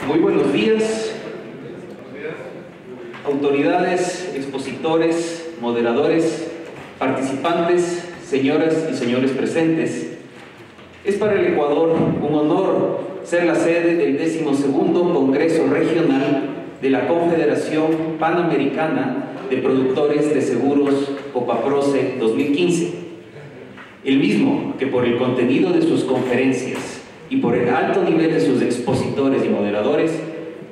Muy buenos días, autoridades, expositores, moderadores, participantes, señoras y señores presentes. Es para el Ecuador un honor ser la sede del 12º Congreso Regional de la Confederación Panamericana de Productores de Seguros Copaproce 2015. El mismo que por el contenido de sus conferencias y por el alto nivel de sus expositores y moderadores,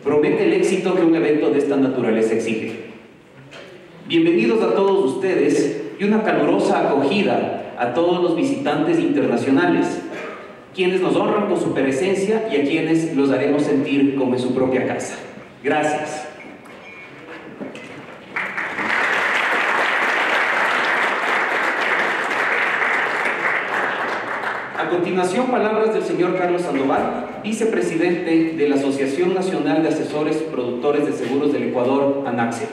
promete el éxito que un evento de esta naturaleza exige. Bienvenidos a todos ustedes y una calurosa acogida a todos los visitantes internacionales, quienes nos honran con su presencia y a quienes los haremos sentir como en su propia casa. Gracias. A continuación, palabras del señor Carlos Sandoval, vicepresidente de la Asociación Nacional de Asesores Productores de Seguros del Ecuador, ANACSE.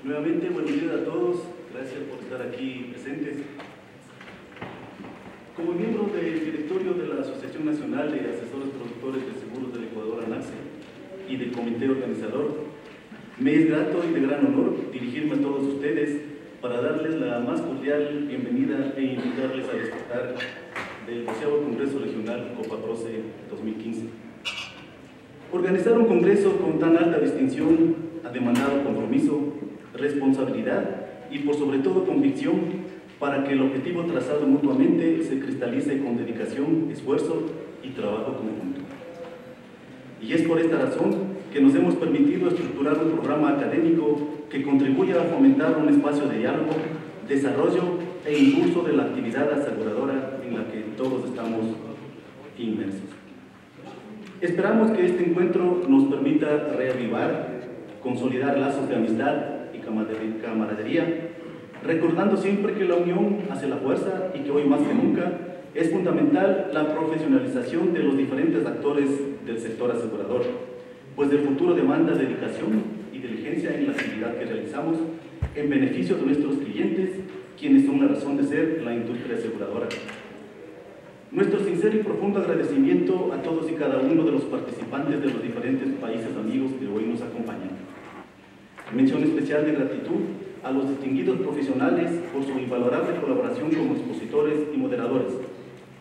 Nuevamente, buenos días a todos. Gracias por estar aquí presentes. Como miembro del directorio de la Asociación Nacional de Asesores Productores de Seguros del Ecuador, ANACSE, y del comité organizador, me es grato y de gran honor dirigirme a todos ustedes para darles la más cordial bienvenida e invitarles a disfrutar del 12º Congreso Regional Copaproce 2015. Organizar un congreso con tan alta distinción ha demandado compromiso, responsabilidad y por sobre todo convicción para que el objetivo trazado mutuamente se cristalice con dedicación, esfuerzo y trabajo conjunto. Y es por esta razón que nos hemos permitido estructurar un programa académico que contribuya a fomentar un espacio de diálogo, desarrollo e impulso de la actividad aseguradora en la que todos estamos inmersos. Esperamos que este encuentro nos permita reavivar, consolidar lazos de amistad y camaradería, recordando siempre que la unión hace la fuerza y que hoy más que nunca es fundamental la profesionalización de los diferentes actores del sector asegurador, pues el futuro demanda dedicación y diligencia en la actividad que realizamos en beneficio de nuestros clientes, quienes son la razón de ser la industria aseguradora. Nuestro sincero y profundo agradecimiento a todos y cada uno de los participantes de los diferentes países amigos que hoy nos acompañan. Mención especial de gratitud a los distinguidos profesionales por su invalorable colaboración como expositores y moderadores,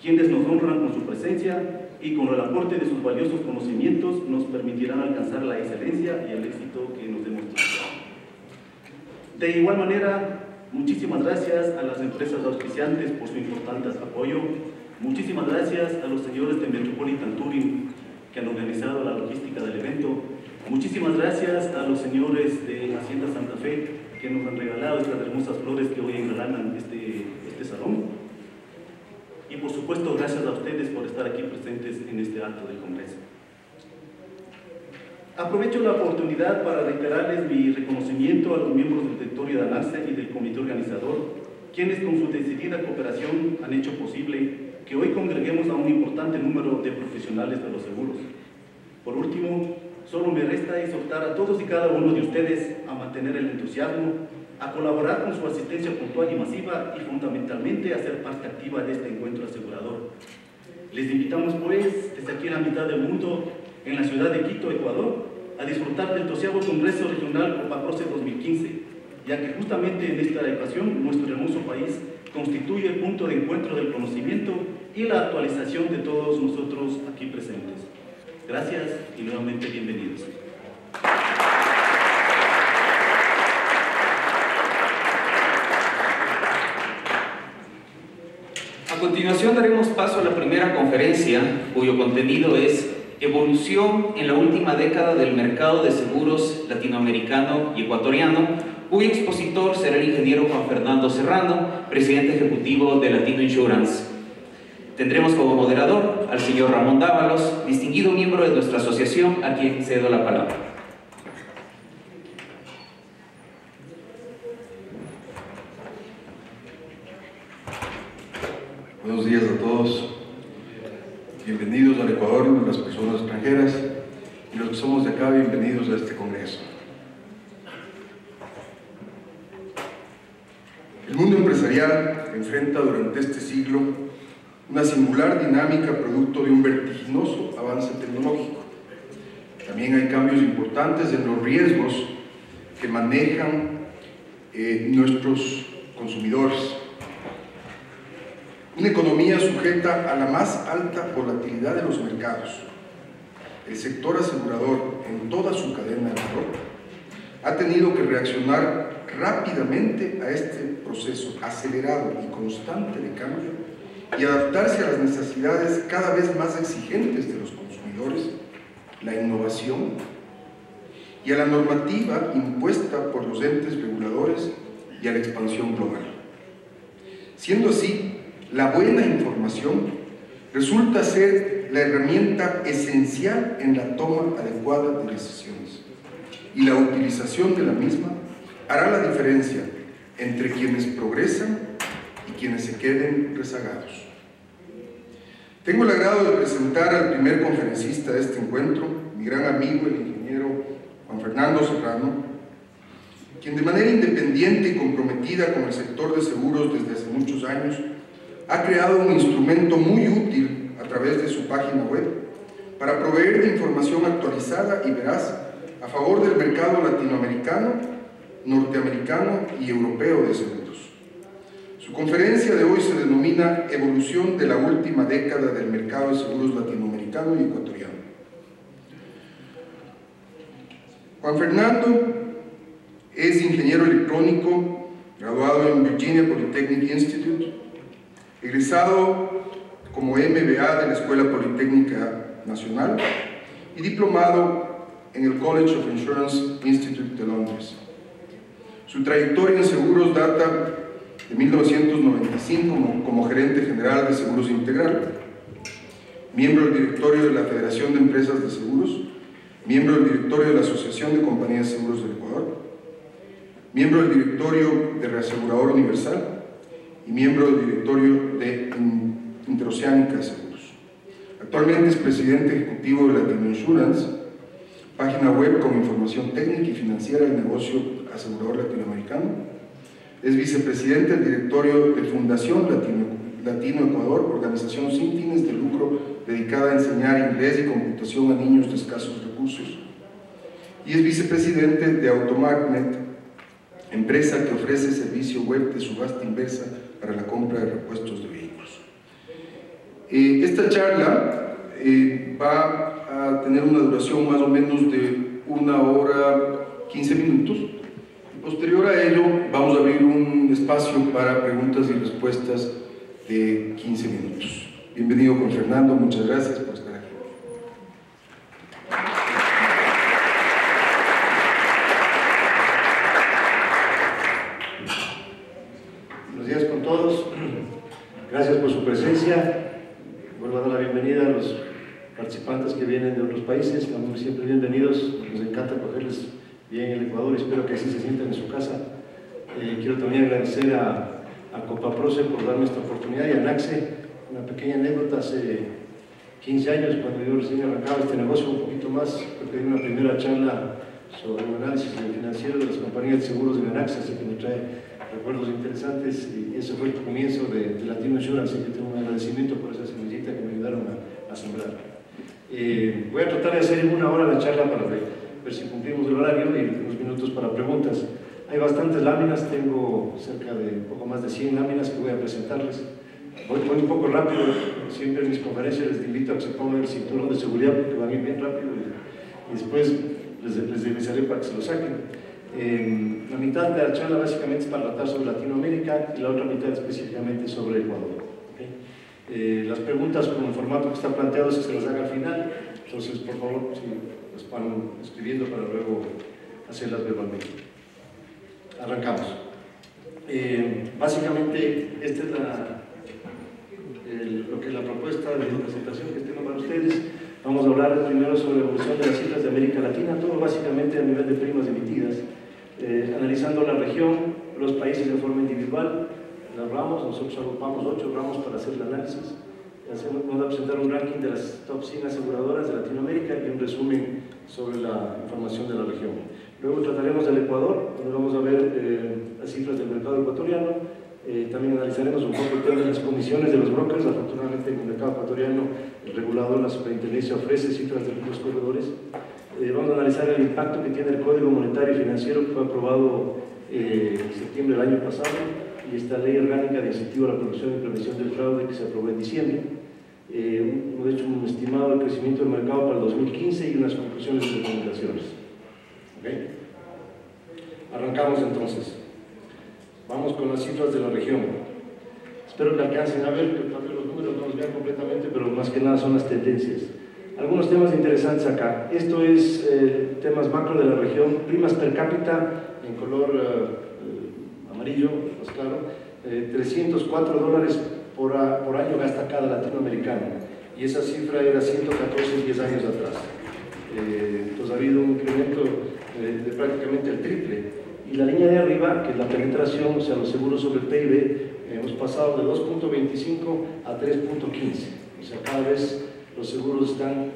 quienes nos honran con su presencia y con el aporte de sus valiosos conocimientos nos permitirán alcanzar la excelencia y el éxito que nos hemos trazado. De igual manera, muchísimas gracias a las empresas auspiciantes por su importante apoyo. Muchísimas gracias a los señores de Metropolitan Touring que han organizado la logística del evento. Muchísimas gracias a los señores de Hacienda Santa Fe que nos han regalado estas hermosas flores que hoy engalanan este salón. Y por supuesto, gracias a ustedes por estar aquí presentes en este acto del Congreso. Aprovecho la oportunidad para reiterarles mi reconocimiento a los miembros del directorio de ANACSE y del comité organizador, quienes con su decidida cooperación han hecho posible que hoy congreguemos a un importante número de profesionales de los seguros. Por último, solo me resta exhortar a todos y cada uno de ustedes a mantener el entusiasmo, a colaborar con su asistencia puntual y masiva y fundamentalmente a ser parte activa de este encuentro asegurador. Les invitamos pues, desde aquí en la mitad del mundo, en la ciudad de Quito, Ecuador, a disfrutar del 12º Congreso Regional Copaproce 2015, ya que justamente en esta ocasión nuestro hermoso país constituye el punto de encuentro del conocimiento y la actualización de todos nosotros aquí presentes. Gracias y nuevamente bienvenidos. A continuación daremos paso a la primera conferencia, cuyo contenido es Evolución en la última década del mercado de seguros latinoamericano y ecuatoriano, cuyo expositor será el ingeniero Juan Fernando Serrano, presidente ejecutivo de Latino Insurance. Tendremos como moderador al señor Ramón Dávalos, distinguido miembro de nuestra asociación, a quien cedo la palabra. Buenos días a todos. Bienvenidos al Ecuador, las personas extranjeras y los que somos de acá, bienvenidos a este congreso. El mundo empresarial enfrenta durante este siglo una singular dinámica producto de un vertiginoso avance tecnológico. También hay cambios importantes en los riesgos que manejan nuestros consumidores. Una economía sujeta a la más alta volatilidad de los mercados. El sector asegurador, en toda su cadena de valor, ha tenido que reaccionar rápidamente a este proceso acelerado y constante de cambio y adaptarse a las necesidades cada vez más exigentes de los consumidores, la innovación y a la normativa impuesta por los entes reguladores y a la expansión global. Siendo así, la buena información resulta ser la herramienta esencial en la toma adecuada de decisiones, y la utilización de la misma hará la diferencia entre quienes progresan y quienes se queden rezagados. Tengo el agrado de presentar al primer conferencista de este encuentro, mi gran amigo, el ingeniero Juan Fernando Serrano, quien de manera independiente y comprometida con el sector de seguros desde hace muchos años, ha creado un instrumento muy útil a través de su página web para proveer de información actualizada y veraz a favor del mercado latinoamericano, norteamericano y europeo de seguros. Su conferencia de hoy se denomina Evolución de la última década del mercado de seguros latinoamericano y ecuatoriano. Juan Fernando es ingeniero electrónico, graduado en Virginia Polytechnic Institute, egresado como MBA de la Escuela Politécnica Nacional y diplomado en el College of Insurance Institute de Londres. Su trayectoria en seguros data de 1995 como gerente general de Seguros Integral, miembro del directorio de la Federación de Empresas de Seguros, miembro del directorio de la Asociación de Compañías de Seguros del Ecuador, miembro del directorio de Reasegurador Universal y miembro del directorio de Interoceánica de Seguros. Actualmente es presidente ejecutivo de Latino Insurance, página web con información técnica y financiera del negocio asegurador latinoamericano. Es vicepresidente del directorio de Fundación Latino Ecuador, organización sin fines de lucro dedicada a enseñar inglés y computación a niños de escasos recursos. Y es vicepresidente de Automagnet, empresa que ofrece servicio web de subasta inversa para la compra de repuestos de vehículos. Esta charla va a tener una duración más o menos de 1 hora 15 minutos. Posterior a ello, vamos a abrir un espacio para preguntas y respuestas de 15 minutos. Bienvenido, Juan Fernando, muchas gracias por estar aquí. Buenos días con todos. Gracias por su presencia. Vuelvo a dar la bienvenida a los participantes que vienen de otros países. Estamos siempre bienvenidos. Nos encanta cogerles bien el Ecuador. Espero que así se sientan en su casa. Quiero también agradecer a Copaproce por darme esta oportunidad y a NACSE. Una pequeña anécdota: hace 15 años, cuando yo recién arrancaba este negocio, un poquito más, pedí una primera charla sobre un análisis financiero de las compañías de seguros de NACSE, así que me trae recuerdos interesantes, y ese fue el comienzo de Latino Insurance, así que tengo un agradecimiento por esa semillita que me ayudaron a sembrar. Voy a tratar de hacer en 1 hora la charla para ver si cumplimos el horario y unos minutos para preguntas. Hay bastantes láminas, tengo cerca de poco más de 100 láminas que voy a presentarles. Voy un poco rápido, siempre en mis conferencias les invito a que se pongan el cinturón de seguridad porque van a ir bien rápido y después les avisaré para que se lo saquen. La mitad de la charla básicamente es para tratar sobre Latinoamérica y la otra mitad específicamente sobre Ecuador. ¿Okay? Las preguntas con el formato que está planteado es que se las haga al final, entonces por favor si las van escribiendo para luego hacerlas verbalmente. Arrancamos. Básicamente esta es lo que es la propuesta de presentación que tengo para ustedes. Vamos a hablar primero sobre la evolución de las cifras de América Latina, todo básicamente a nivel de primas emitidas, analizando la región, los países de forma individual, las ramos. Nosotros agrupamos 8 ramos para hacer el análisis. Vamos a presentar un ranking de las top 100 aseguradoras de Latinoamérica y un resumen sobre la información de la región. Luego trataremos del Ecuador, donde vamos a ver las cifras del mercado ecuatoriano, También analizaremos un poco el tema de las comisiones de los brokers. Afortunadamente en el mercado ecuatoriano el regulador, la superintendencia, ofrece cifras de los corredores. Vamos a analizar el impacto que tiene el Código Monetario y Financiero, que fue aprobado en septiembre del año pasado, y esta Ley Orgánica de Incentivo a la Producción y Prevención del Fraude, que se aprobó en diciembre. Hemos hecho un estimado del crecimiento del mercado para el 2015 y unas conclusiones y recomendaciones. ¿Okay? Arrancamos entonces. Vamos con las cifras de la región. Espero que alcancen a ver, que tal vez los números no los vean completamente, pero más que nada son las tendencias. Algunos temas interesantes acá. Esto es temas macro de la región. Primas per cápita en color amarillo, más claro. $304 por año gasta cada latinoamericano. Y esa cifra era 114 10 años atrás. Entonces ha habido un incremento de prácticamente el triple. Y la línea de arriba, que es la penetración, o sea, los seguros sobre el PIB, hemos pasado de 2.25 a 3.15. O sea, cada vez los seguros están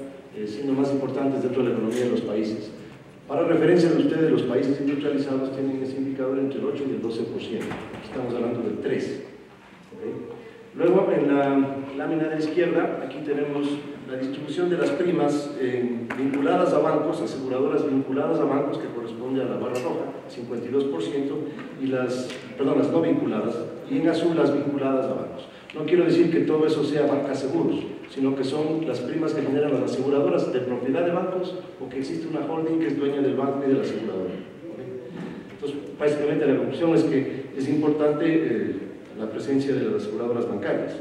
siendo más importantes dentro de la economía de los países. Para referencia de ustedes, los países industrializados tienen ese indicador entre el 8 y el 12%. Estamos hablando del 3%. ¿Okay? Luego, en la lámina de la izquierda, aquí tenemos la distribución de las primas vinculadas a bancos, aseguradoras vinculadas a bancos, que corresponde a la barra roja, 52%, y las no vinculadas, y en azul las vinculadas a bancos. No quiero decir que todo eso sea banca seguros, sino que son las primas que generan las aseguradoras de propiedad de bancos, o que existe una holding que es dueña del banco y de la aseguradora. Entonces, básicamente la conclusión es que es importante la presencia de las aseguradoras bancarias.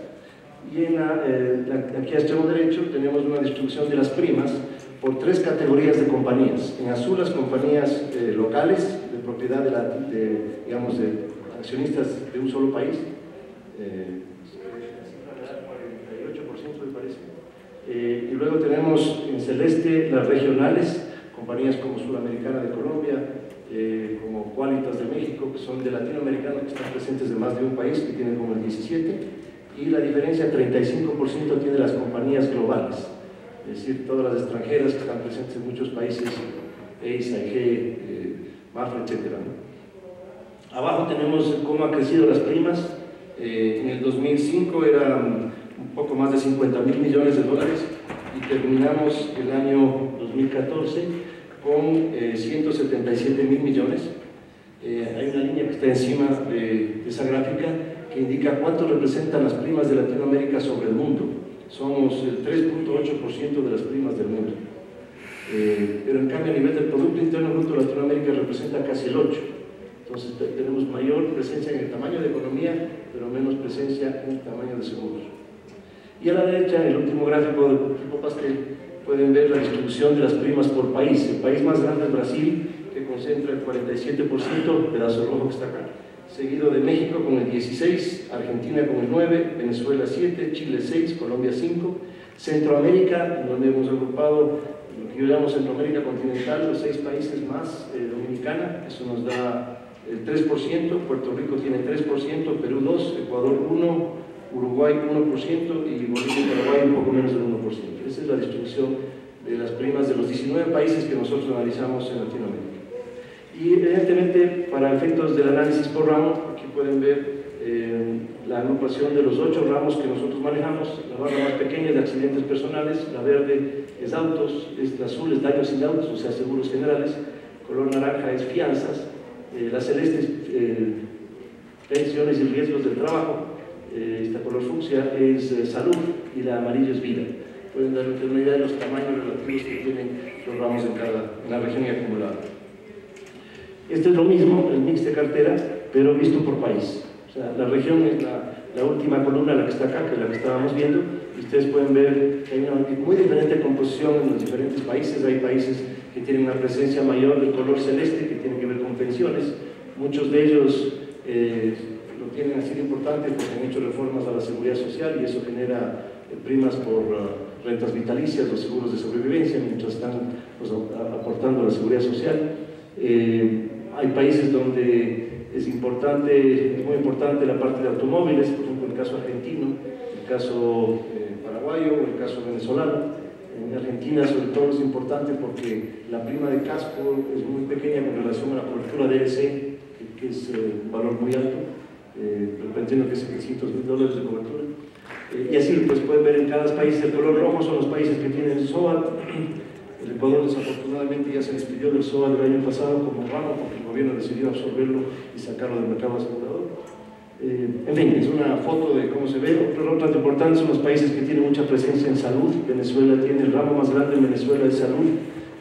Y aquí a extremo derecho tenemos una distribución de las primas por 3 categorías de compañías. En azul, las compañías locales, de propiedad digamos, de accionistas de un solo país, 48% me parece. Y luego tenemos en celeste las regionales, compañías como Sudamericana de Colombia, como Qualitas de México, que son de latinoamericanos, que están presentes de más de un país, que tienen como el 17%. Y la diferencia, 35% tiene las compañías globales, es decir, todas las extranjeras que están presentes en muchos países, EIS, AIG, MAFRA, etc. Abajo tenemos cómo han crecido las primas. En el 2005 eran un poco más de $50.000 millones y terminamos el año 2014 con 177.000 millones. Hay una línea que está encima de esa gráfica que indica cuánto representan las primas de Latinoamérica sobre el mundo. Somos el 3.8% de las primas del mundo. Pero en cambio a nivel del Producto Interno Bruto, Latinoamérica representa casi el 8%. Entonces tenemos mayor presencia en el tamaño de economía, pero menos presencia en el tamaño de seguros. Y a la derecha, el último gráfico del tipo pastel, pueden ver la distribución de las primas por país. El país más grande es Brasil, que concentra el 47%, pedazo rojo que está acá, seguido de México con el 16%, Argentina con el 9%, Venezuela 7%, Chile 6%, Colombia 5%, Centroamérica, donde hemos agrupado lo que yo llamo Centroamérica continental, los 6 países más, Dominicana, eso nos da el 3%, Puerto Rico tiene 3%, Perú 2%, Ecuador 1%, Uruguay 1% y Bolivia y Paraguay un poco menos del 1%. Esa es la distribución de las primas de los 19 países que nosotros analizamos en Latinoamérica. Y evidentemente, para efectos del análisis por ramo, aquí pueden ver la agrupación de los 8 ramos que nosotros manejamos. La barra más pequeña es de accidentes personales, la verde es autos, la azul es daños sin autos, o sea, seguros generales, color naranja es fianzas, la celeste es pensiones y riesgos del trabajo, esta color fucsia es salud y la amarilla es vida. Pueden dar una idea de los tamaños relativos que tienen los ramos en la región y acumulada. Este es lo mismo, el mix de cartera, pero visto por país. O sea, la región es la última columna, la que está acá, que es la que estábamos viendo, y ustedes pueden ver que hay una muy diferente composición en los diferentes países. Hay países que tienen una presencia mayor del color celeste, que tiene que ver con pensiones. Muchos de ellos lo tienen así de importante porque han hecho reformas a la seguridad social y eso genera primas por rentas vitalicias o seguros de sobrevivencia mientras están aportando a la seguridad social. Hay países donde es muy importante la parte de automóviles, por ejemplo el caso argentino, el caso paraguayo o el caso venezolano. En Argentina sobre todo es importante porque la prima de casco es muy pequeña con relación a la cobertura DLC, que es un valor muy alto, depende entiendo que es $700.000 de cobertura. Y así, pues pueden ver en cada país, el color rojo son los países que tienen SOAT. El Ecuador desafortunadamente ya se despidió del SOAT del año pasado como ramo porque el gobierno decidió absorberlo y sacarlo del mercado asegurador. En fin, es una foto de cómo se ve. Otras importantes son los países que tienen mucha presencia en salud. Venezuela tiene el ramo más grande en Venezuela de salud,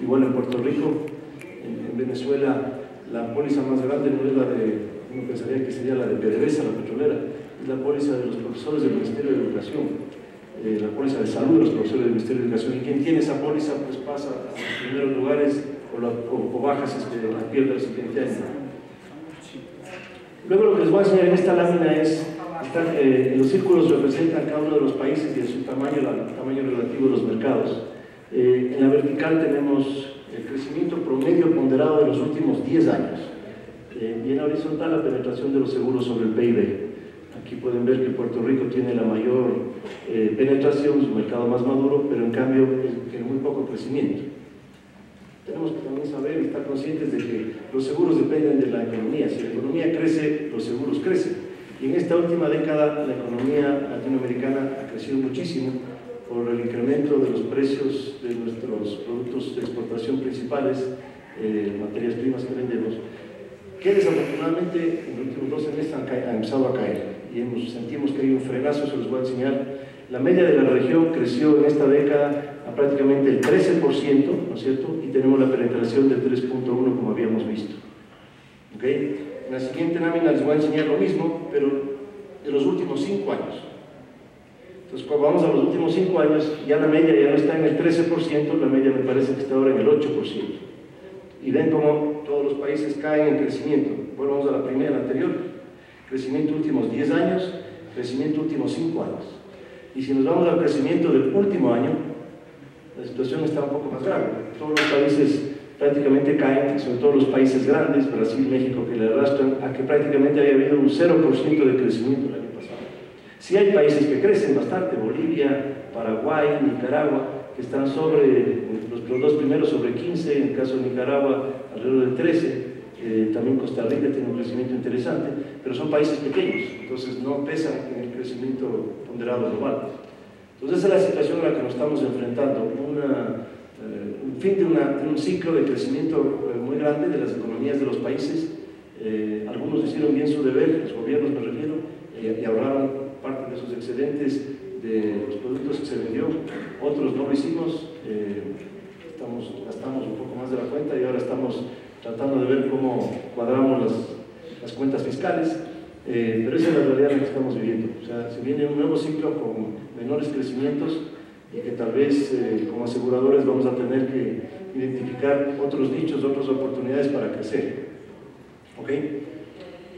igual en Puerto Rico. En Venezuela la póliza más grande no es la de, uno pensaría que sería la de PDVSA, la petrolera, es la póliza de los profesores del Ministerio de Educación. La póliza de salud de los profesores del Ministerio de Educación, y quien tiene esa póliza pues pasa a los primeros lugares o bajas la pierde el siguiente año. Luego lo que les voy a enseñar en esta lámina es, los círculos representan cada uno de los países y de su tamaño, el tamaño relativo de los mercados. En la vertical tenemos el crecimiento promedio ponderado de los últimos 10 años, y en la horizontal la penetración de los seguros sobre el PIB. Aquí pueden ver que Puerto Rico tiene la mayor penetración, su mercado más maduro, pero en cambio tiene muy poco crecimiento. Tenemos que también saber y estar conscientes de que los seguros dependen de la economía. Si la economía crece, los seguros crecen. Y en esta última década la economía latinoamericana ha crecido muchísimo por el incremento de los precios de nuestros productos de exportación principales, materias primas que vendemos, que desafortunadamente en los últimos 12 meses han empezado a caer. Y sentimos que hay un frenazo, se los voy a enseñar. La media de la región creció en esta década a prácticamente el 13%, ¿no es cierto? Y tenemos la penetración del 3.1 como habíamos visto. ¿Okay? En la siguiente lámina les voy a enseñar lo mismo, pero de los últimos 5 años. Entonces, cuando vamos a los últimos 5 años, ya la media ya no está en el 13%, la media me parece que está ahora en el 8%. Y ven cómo todos los países caen en crecimiento. Volvamos a la primera, la anterior. Crecimiento últimos 10 años, crecimiento últimos 5 años. Y si nos vamos al crecimiento del último año, la situación está un poco más grave. Todos los países prácticamente caen, sobre todo los países grandes, Brasil, México, que le arrastran a que prácticamente haya habido un 0% de crecimiento el año pasado. Sí hay países que crecen bastante, Bolivia, Paraguay, Nicaragua, que están sobre, los dos primeros sobre 15, en el caso de Nicaragua alrededor del 13, también Costa Rica tiene un crecimiento interesante, pero son países pequeños, entonces no pesan en el crecimiento ponderado global. Entonces esa es la situación a la que nos estamos enfrentando, un fin de un ciclo de crecimiento muy grande de las economías de los países. Algunos hicieron bien su deber, los gobiernos me refiero, y ahorraron parte de sus excedentes de los productos que se vendió, otros no lo hicimos, gastamos un poco más de la cuenta y ahora estamos tratando de ver cómo cuadramos las cuentas fiscales, pero esa es la realidad en la que estamos viviendo. O sea, se viene un nuevo ciclo con menores crecimientos y que tal vez como aseguradores vamos a tener que identificar otros nichos, otras oportunidades para crecer. ¿Ok?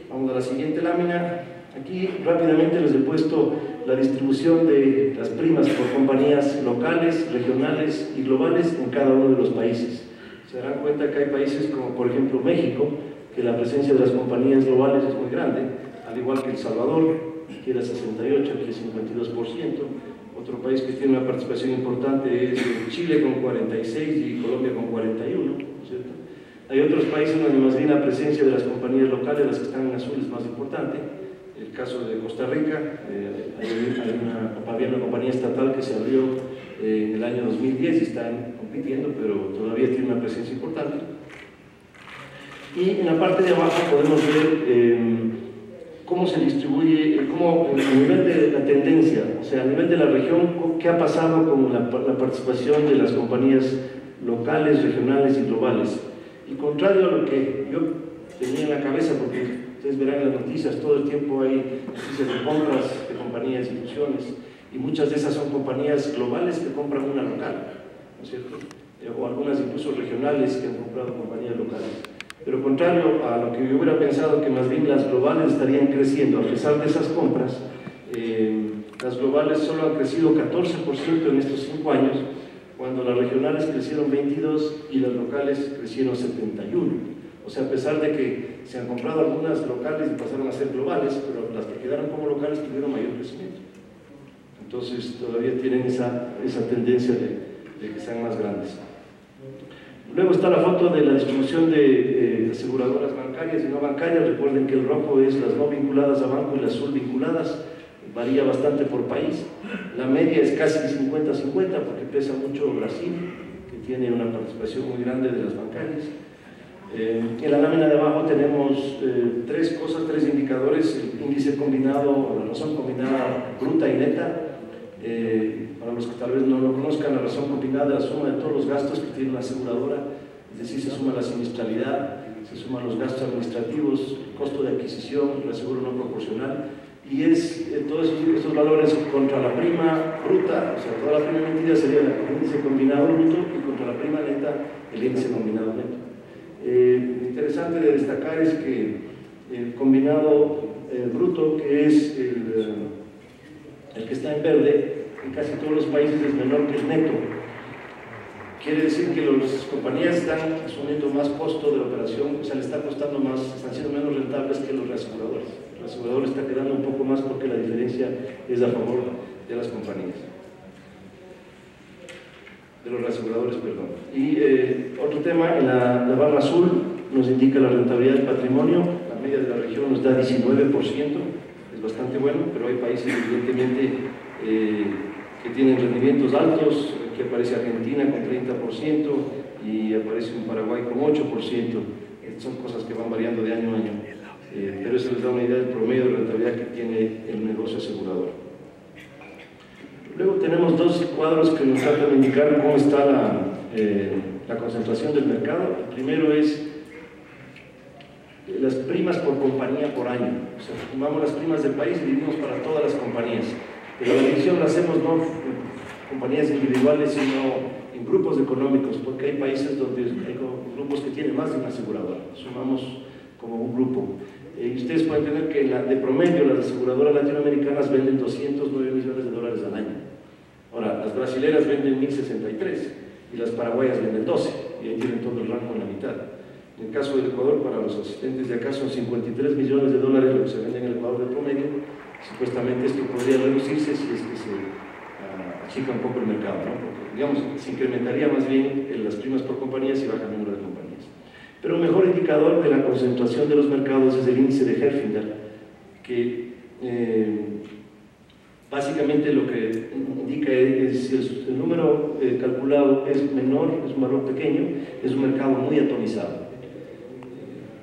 Vamos a la siguiente lámina. Aquí rápidamente les he puesto la distribución de las primas por compañías locales, regionales y globales en cada uno de los países. Se darán cuenta que hay países como por ejemplo México, que la presencia de las compañías globales es muy grande, al igual que El Salvador, que era 68%, aquí es 52%. Otro país que tiene una participación importante es Chile con 46% y Colombia con 41%, ¿cierto? Hay otros países donde más bien la presencia de las compañías locales, las que están en azul, es más importante. El caso de Costa Rica, había una compañía estatal que se abrió en el año 2010 y están compitiendo, pero todavía tiene una presencia importante. Y en la parte de abajo podemos ver cómo se distribuye, a nivel de la tendencia, o sea, a nivel de la región, qué ha pasado con la participación de las compañías locales, regionales y globales. Y contrario a lo que yo tenía en la cabeza, porque ustedes verán en las noticias, todo el tiempo hay noticias de compras de compañías, instituciones, y muchas de esas son compañías globales que compran una local, ¿no es cierto? O algunas incluso regionales que han comprado compañías locales. Pero contrario a lo que yo hubiera pensado, que más bien las globales estarían creciendo, a pesar de esas compras, las globales solo han crecido 14% en estos 5 años, cuando las regionales crecieron 22% y las locales crecieron 71%. O sea, a pesar de que se han comprado algunas locales y pasaron a ser globales, pero las que quedaron como locales tuvieron mayor crecimiento. Entonces todavía tienen esa tendencia de que sean más grandes. Luego está la foto de la distribución de aseguradoras bancarias y no bancarias. Recuerden que el rojo es las no vinculadas a banco y las azul vinculadas. Varía bastante por país. La media es casi 50-50 porque pesa mucho Brasil, que tiene una participación muy grande de las bancarias. En la lámina de abajo tenemos tres indicadores: el índice combinado, la razón combinada bruta y neta. Para los que tal vez no lo conozcan, la razón combinada es la suma de todos los gastos que tiene la aseguradora, es decir, se suma la siniestralidad, se suman los gastos administrativos, el costo de adquisición, el aseguro no proporcional, y es todos estos valores contra la prima bruta, o sea, toda la prima emitida sería el índice combinado bruto, y contra la prima neta, el índice combinado neto. Interesante de destacar es que el combinado bruto, que es el que está en verde, en casi todos los países es menor que el neto. Quiere decir que las compañías están asumiendo más costo de la operación, o sea, le está costando más, están siendo menos rentables que los reaseguradores. El reasegurador está quedando un poco más porque la diferencia es a favor de las compañías. De los reaseguradores, perdón. Y otro tema, en la barra azul nos indica la rentabilidad del patrimonio. La media de la región nos da 19%, es bastante bueno, pero hay países evidentemente que tienen rendimientos altos. Aquí aparece Argentina con 30% y aparece un Paraguay con 8%. Son cosas que van variando de año a año, pero eso les da una idea del promedio de rentabilidad que tiene el negocio asegurador. Luego tenemos dos cuadros que nos tratan de indicar cómo está la concentración del mercado. El primero es las primas por compañía por año. O sea, tomamos las primas del país y dividimos para todas las compañías. Pero la división la hacemos no en compañías individuales, sino en grupos económicos, porque hay países donde hay grupos que tienen más de una aseguradora. Sumamos como un grupo. Y ustedes pueden tener que de promedio las aseguradoras latinoamericanas venden 209 millones de dólares al año. Ahora, las brasileras venden 1063 y las paraguayas venden 12, y ahí tienen todo el rango en la mitad. En el caso del Ecuador, para los asistentes de acá, son 53 millones de dólares lo que se vende en el Ecuador de promedio. Supuestamente esto podría reducirse si es que se achica un poco el mercado, ¿no? Porque, digamos, se incrementaría más bien las primas por compañía si baja el número de compañías. Pero un mejor indicador de la concentración de los mercados es el índice de Herfindahl, que básicamente lo que indica es si el número calculado es menor, es un valor pequeño, es un mercado muy atomizado.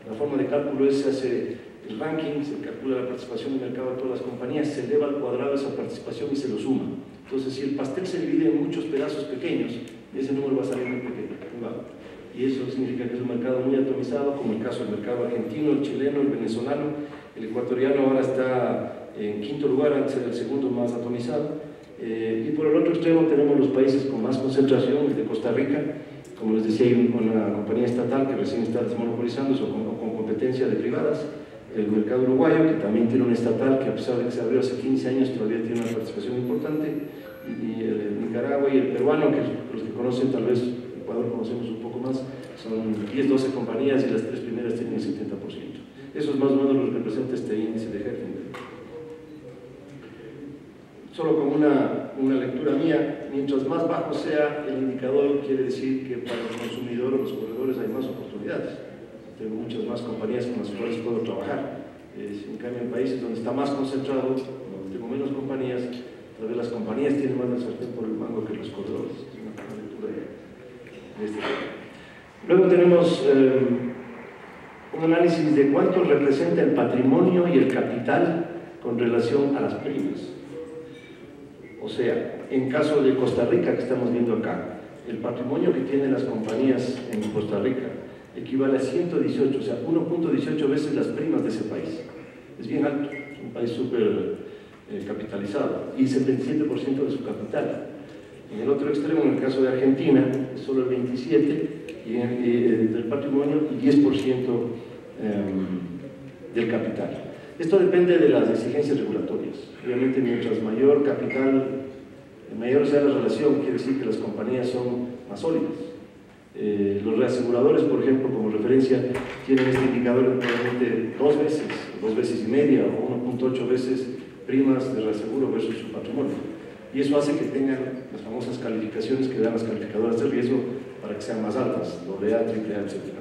La forma de cálculo es: se hace el ranking, se calcula la participación de mercado de todas las compañías, se eleva al cuadrado esa participación y se lo suma. Entonces, si el pastel se divide en muchos pedazos pequeños, ese número va a salir muy pequeño, muy bajo. Y eso significa que es un mercado muy atomizado, como el caso del mercado argentino, el chileno, el venezolano. El ecuatoriano ahora está en quinto lugar, antes era el segundo más atomizado. Y por el otro extremo tenemos los países con más concentración, el de Costa Rica. Como les decía, hay una compañía estatal que recién está desmonopolizándose o con competencia de privadas. El mercado uruguayo, que también tiene un estatal que, a pesar de que se abrió hace 15 años, todavía tiene una participación importante. Y el Nicaragua y el peruano, que los que conocen, tal vez Ecuador conocemos un poco más, son 10-12 compañías y las tres primeras tienen el 70%. Eso es más o menos lo que representa este índice de Herfindahl. Solo como una lectura mía, mientras más bajo sea el indicador, quiere decir que para el consumidor o los corredores hay más oportunidades. Tengo muchas más compañías con las cuales puedo trabajar. En cambio, en países donde está más concentrado, donde tengo menos compañías, tal vez las compañías tienen más de sartén por el mango que los corredores. Es una lectura de este tema. Luego tenemos un análisis de cuánto representa el patrimonio y el capital con relación a las primas. O sea, en caso de Costa Rica, que estamos viendo acá, el patrimonio que tienen las compañías en Costa Rica equivale a 118, o sea, 1.18 veces las primas de ese país. Es bien alto, es un país súper capitalizado, y es el 27% de su capital. En el otro extremo, en el caso de Argentina, es solo el 27% del patrimonio y 10% del capital. Esto depende de las exigencias regulatorias. Obviamente, mientras mayor capital, mayor sea la relación, quiere decir que las compañías son más sólidas. Los reaseguradores, por ejemplo, como referencia, tienen este indicador probablemente 2 veces y media o 1.8 veces primas de reaseguro versus su patrimonio. Y eso hace que tengan las famosas calificaciones que dan las calificadoras de riesgo para que sean más altas, AA, AAA, etc.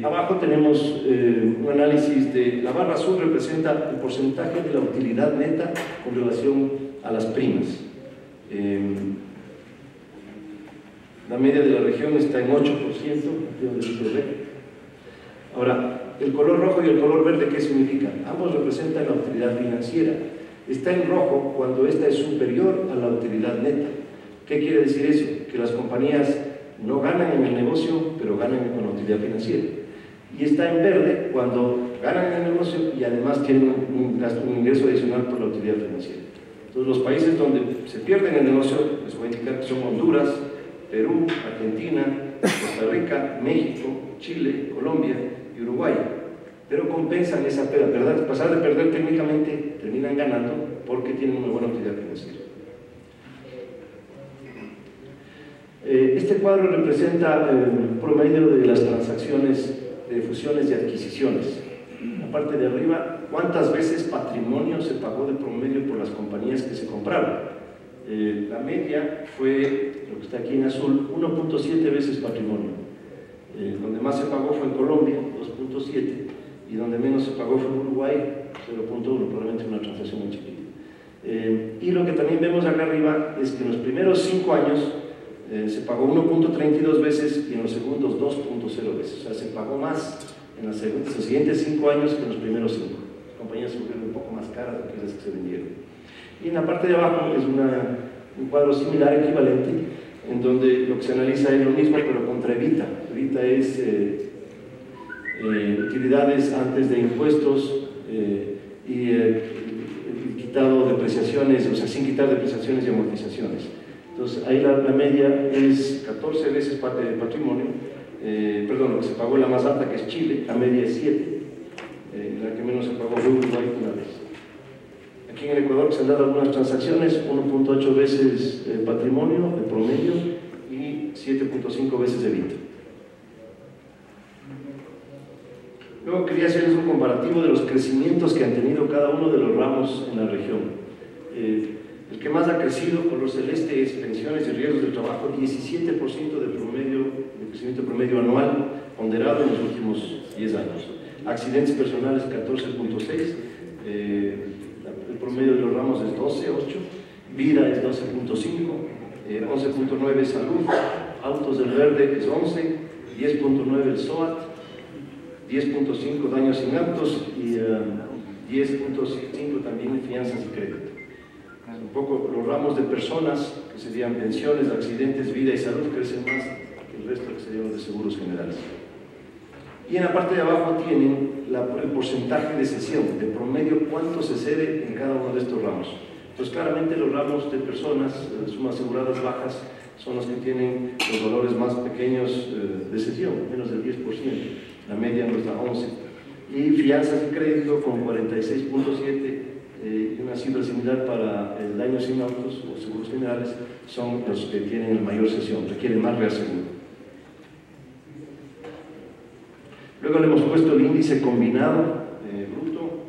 Abajo tenemos un análisis de la barra azul, representa el porcentaje de la utilidad neta con relación a las primas. La media de la región está en 8%, aquí donde dice B. Ahora, el color rojo y el color verde, ¿qué significan? Ambos representan la utilidad financiera. Está en rojo cuando esta es superior a la utilidad neta. ¿Qué quiere decir eso? Que las compañías no ganan en el negocio, pero ganan con la utilidad financiera. Y está en verde cuando ganan en el negocio y además tienen un ingreso adicional por la utilidad financiera. Entonces, los países donde se pierden el negocio, les voy a indicar que son Honduras, Perú, Argentina, Costa Rica, México, Chile, Colombia y Uruguay. Pero compensan esa pérdida, a pesar de perder técnicamente, terminan ganando porque tienen una buena utilidad financiera. Este cuadro representa el promedio de las transacciones de fusiones y adquisiciones. La parte de arriba, cuántas veces patrimonio se pagó de promedio por las compañías que se compraron. La media fue, lo que está aquí en azul, 1.7 veces patrimonio. Donde más se pagó fue en Colombia, 2.7, y donde menos se pagó fue en Uruguay, 0.1, probablemente una transacción muy chiquita. Y lo que también vemos acá arriba es que en los primeros 5 años se pagó 1.32 veces y en los segundos 2.0 veces. O sea, se pagó más en los siguientes 5 años que en los primeros 5. Las compañías se volvieron un poco más caras de aquellas que se vendieron. Y en la parte de abajo es un cuadro similar, equivalente, en donde lo que se analiza es lo mismo, pero contra Evita. Evita es utilidades antes de impuestos y quitado depreciaciones, o sea, sin quitar depreciaciones y amortizaciones. Entonces, ahí la media es 14 veces parte del patrimonio, perdón, lo que se pagó la más alta, que es Chile, la media es 7, la que menos se pagó fue Uruguay una vez. Aquí en el Ecuador se han dado algunas transacciones, 1.8 veces patrimonio de promedio y 7.5 veces Evita. Luego quería hacerles un comparativo de los crecimientos que han tenido cada uno de los ramos en la región. El que más ha crecido, color celeste, es pensiones y riesgos del trabajo, 17% de crecimiento promedio anual ponderado en los últimos 10 años. Accidentes personales, 14.6%, el promedio de los ramos es 12.8%, vida es 12.5%, 11.9% salud, autos del verde es 11%, 10.9% el SOAT, 10.5% daños sin actos y 10.5% también fianzas y crédito. Un poco los ramos de personas, que serían pensiones, accidentes, vida y salud, crecen más que el resto, que serían los de seguros generales. Y en la parte de abajo tienen el porcentaje de cesión, de promedio, cuánto se cede en cada uno de estos ramos. Entonces, claramente los ramos de personas, sumas aseguradas bajas, son los que tienen los valores más pequeños de cesión, menos del 10%, la media nos da 11%. Y fianzas y crédito con 46.7%, y una cifra similar para el daño sin autos o seguros generales, son los que tienen mayor cesión, requieren más reaseguro. Luego le hemos puesto el índice combinado bruto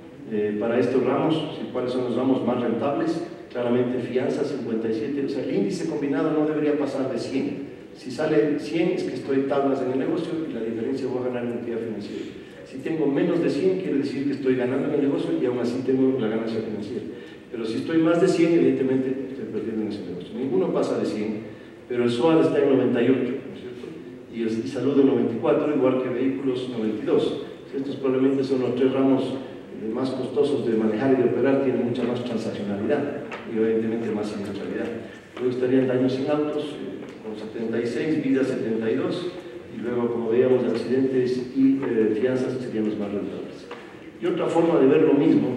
para estos ramos, cuáles son los ramos más rentables. Claramente fianza 57, o sea, el índice combinado no debería pasar de 100. Si sale 100 es que estoy tablas en el negocio y la diferencia voy a ganar en utilidad financiera. Si tengo menos de 100 quiere decir que estoy ganando en el negocio y aún así tengo la ganancia financiera. Pero si estoy más de 100, evidentemente estoy perdiendo en ese negocio. Ninguno pasa de 100, pero el SOAT está en 98, ¿no es cierto? Y salud en 94, igual que vehículos 92. Estos probablemente son los 3 ramos más costosos de manejar y de operar, tienen mucha más transaccionalidad y evidentemente más siniestralidad. Luego estarían daños sin autos con 76, vida 72, y luego, como veíamos, accidentes y fianzas serían los más rentables. Y otra forma de ver lo mismo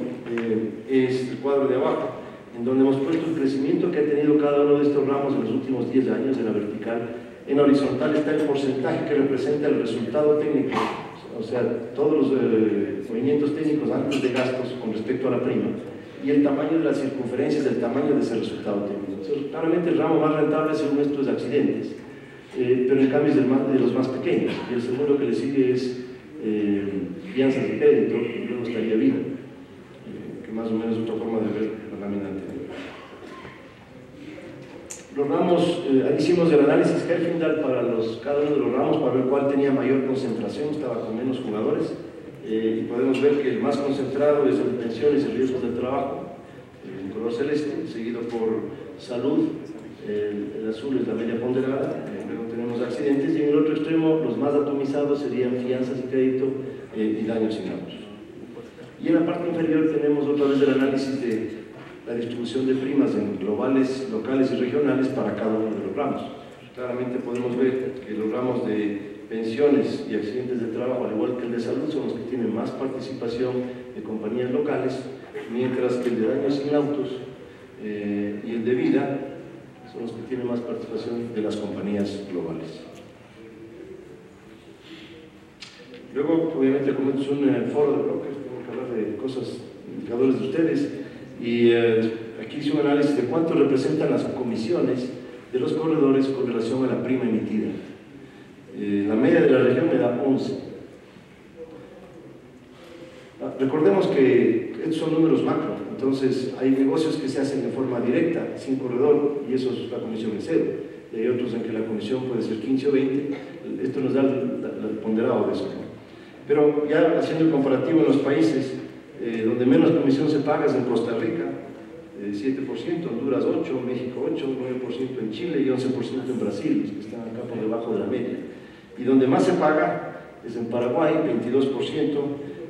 es el cuadro de abajo, en donde hemos puesto el crecimiento que ha tenido cada uno de estos ramos en los últimos 10 años en la vertical. En horizontal está el porcentaje que representa el resultado técnico, o sea, todos los movimientos técnicos antes de gastos con respecto a la prima, y el tamaño de las circunferencias del tamaño de ese resultado técnico. Entonces, claramente el ramo más rentable según esto es accidentes, pero en cambio es de los más pequeños, y el segundo que le sigue es fianzas de crédito, y luego estaría vida, que más o menos es otra forma de ver la lámina anterior. Los ramos, hicimos el análisis Herfindahl para cada uno de los ramos para ver cuál tenía mayor concentración, estaba con menos jugadores, y podemos ver que el más concentrado es el de pensiones y riesgos del trabajo, en color celeste, seguido por salud, el azul es la media ponderada, luego tenemos accidentes, y en el otro extremo los más atomizados serían fianzas y crédito y daños sin autos. Y en la parte inferior tenemos otra vez el análisis de la distribución de primas en globales, locales y regionales para cada uno de los ramos. Claramente podemos ver que los ramos de pensiones y accidentes de trabajo, al igual que el de salud, son los que tienen más participación de compañías locales, mientras que el de daños sin autos y el de vida son los que tienen más participación de las compañías globales. Luego, obviamente, como es un foro de brokers, tengo que hablar de cosas, indicadores de ustedes, y aquí hice un análisis de cuánto representan las comisiones de los corredores con relación a la prima emitida. La media de la región me da 11. Recordemos que estos son números macro, entonces hay negocios que se hacen de forma directa, sin corredor, y eso es la comisión es 0. Y hay otros en que la comisión puede ser 15 o 20, esto nos da el ponderado de eso, ¿no? Pero ya haciendo el comparativo en los países, donde menos comisión se paga es en Costa Rica, 7%, Honduras 8%, México 8%, 9% en Chile y 11% en Brasil, los que están acá por debajo de la media. Y donde más se paga es en Paraguay, 22%,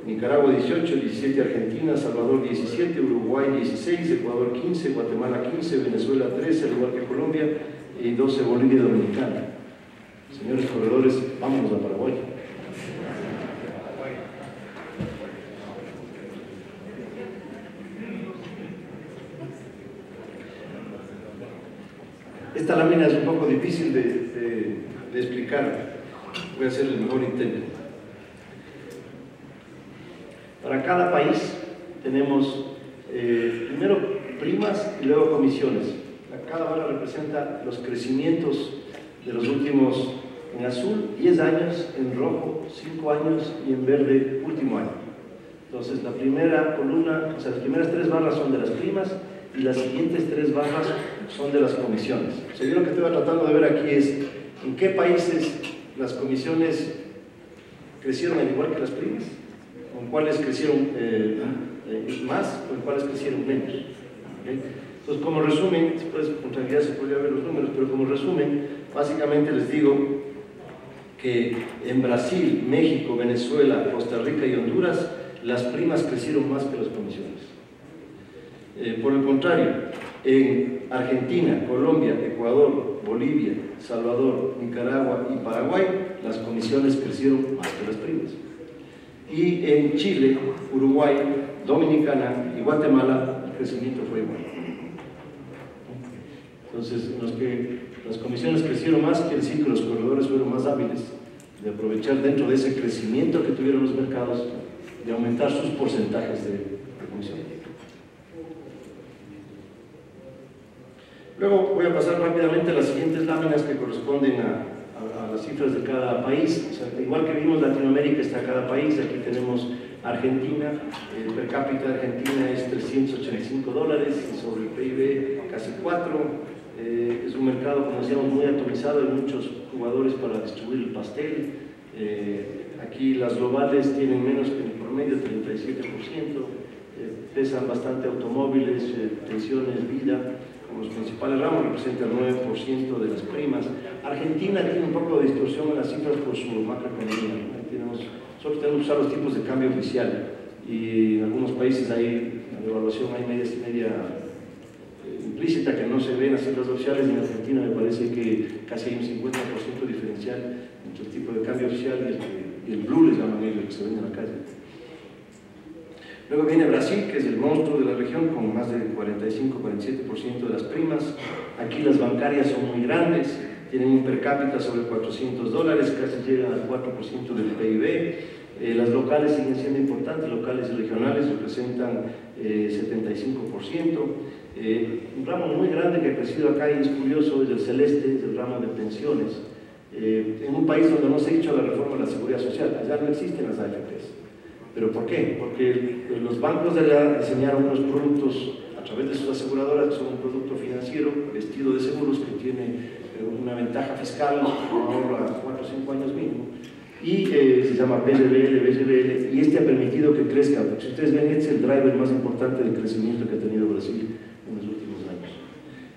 Nicaragua 18%, 17% Argentina, Salvador 17%, Uruguay 16%, Ecuador 15%, Guatemala 15%, Venezuela 13%, al igual que Colombia, y 12% Bolivia y Dominicana. Señores corredores, vámonos a Paraguay. Esta lámina es un poco difícil de explicar, voy a hacer el mejor intento. Para cada país tenemos primero primas y luego comisiones. Cada barra representa los crecimientos de los últimos, en azul 10 años, en rojo 5 años y en verde último año. Entonces la primera columna, o sea, las primeras 3 barras son de las primas y las siguientes 3 barras son de las comisiones. O sea, yo lo que estoy tratando de ver aquí es en qué países las comisiones crecieron al igual que las primas, o en cuáles crecieron más o en cuáles crecieron menos. ¿Okay? Entonces, como resumen, después con tranquilidad se podría ver los números, pero como resumen, básicamente les digo que en Brasil, México, Venezuela, Costa Rica y Honduras, las primas crecieron más que las comisiones. Por el contrario, en Argentina, Colombia, Ecuador, Bolivia, Salvador, Nicaragua y Paraguay, las comisiones crecieron más que las primas. Y en Chile, Uruguay, Dominicana y Guatemala, el crecimiento fue igual. Entonces, en los que las comisiones crecieron más, quiere decir que los corredores fueron más hábiles de aprovechar dentro de ese crecimiento que tuvieron los mercados, de aumentar sus porcentajes de comisión. Luego voy a pasar rápidamente a las siguientes láminas que corresponden a las cifras de cada país. O sea, igual que vimos Latinoamérica está cada país, aquí tenemos Argentina, el per cápita de Argentina es $385 y sobre el PIB casi 4. Es un mercado, como decíamos, muy atomizado, hay muchos jugadores para distribuir el pastel. Aquí las globales tienen menos que en promedio, 37%, pesan bastante automóviles, pensiones, vida, como los principales ramos, representan el 9% de las primas. Argentina tiene un poco de distorsión en las cifras por su macroeconomía. Solo tenemos que usar los tipos de cambio oficial y en algunos países hay la devaluación, hay media implícita que no se ve en las cifras oficiales, y en Argentina me parece que casi hay un 50% diferencial entre el tipo de cambio oficial y el blue, les llaman ellos, que se vende en la calle. Luego viene Brasil, que es el monstruo de la región, con más del 45-47% de las primas. Aquí las bancarias son muy grandes, tienen un per cápita sobre $400, casi llegan al 4% del PIB. Las locales siguen siendo importantes, locales y regionales representan 75%. Un ramo muy grande que ha crecido acá y es curioso es el celeste, es el ramo de pensiones. En un país donde no se ha hecho la reforma de la seguridad social, allá no existen las AFPs. ¿Pero por qué? Porque los bancos de allá diseñaron unos productos a través de sus aseguradoras, que son un producto financiero vestido de seguros que tiene una ventaja fiscal, ahorra 4 o 5 años mínimo, y se llama BGBL, y este ha permitido que crezca, porque si ustedes ven, este es el driver más importante del crecimiento que ha tenido Brasil en los últimos años.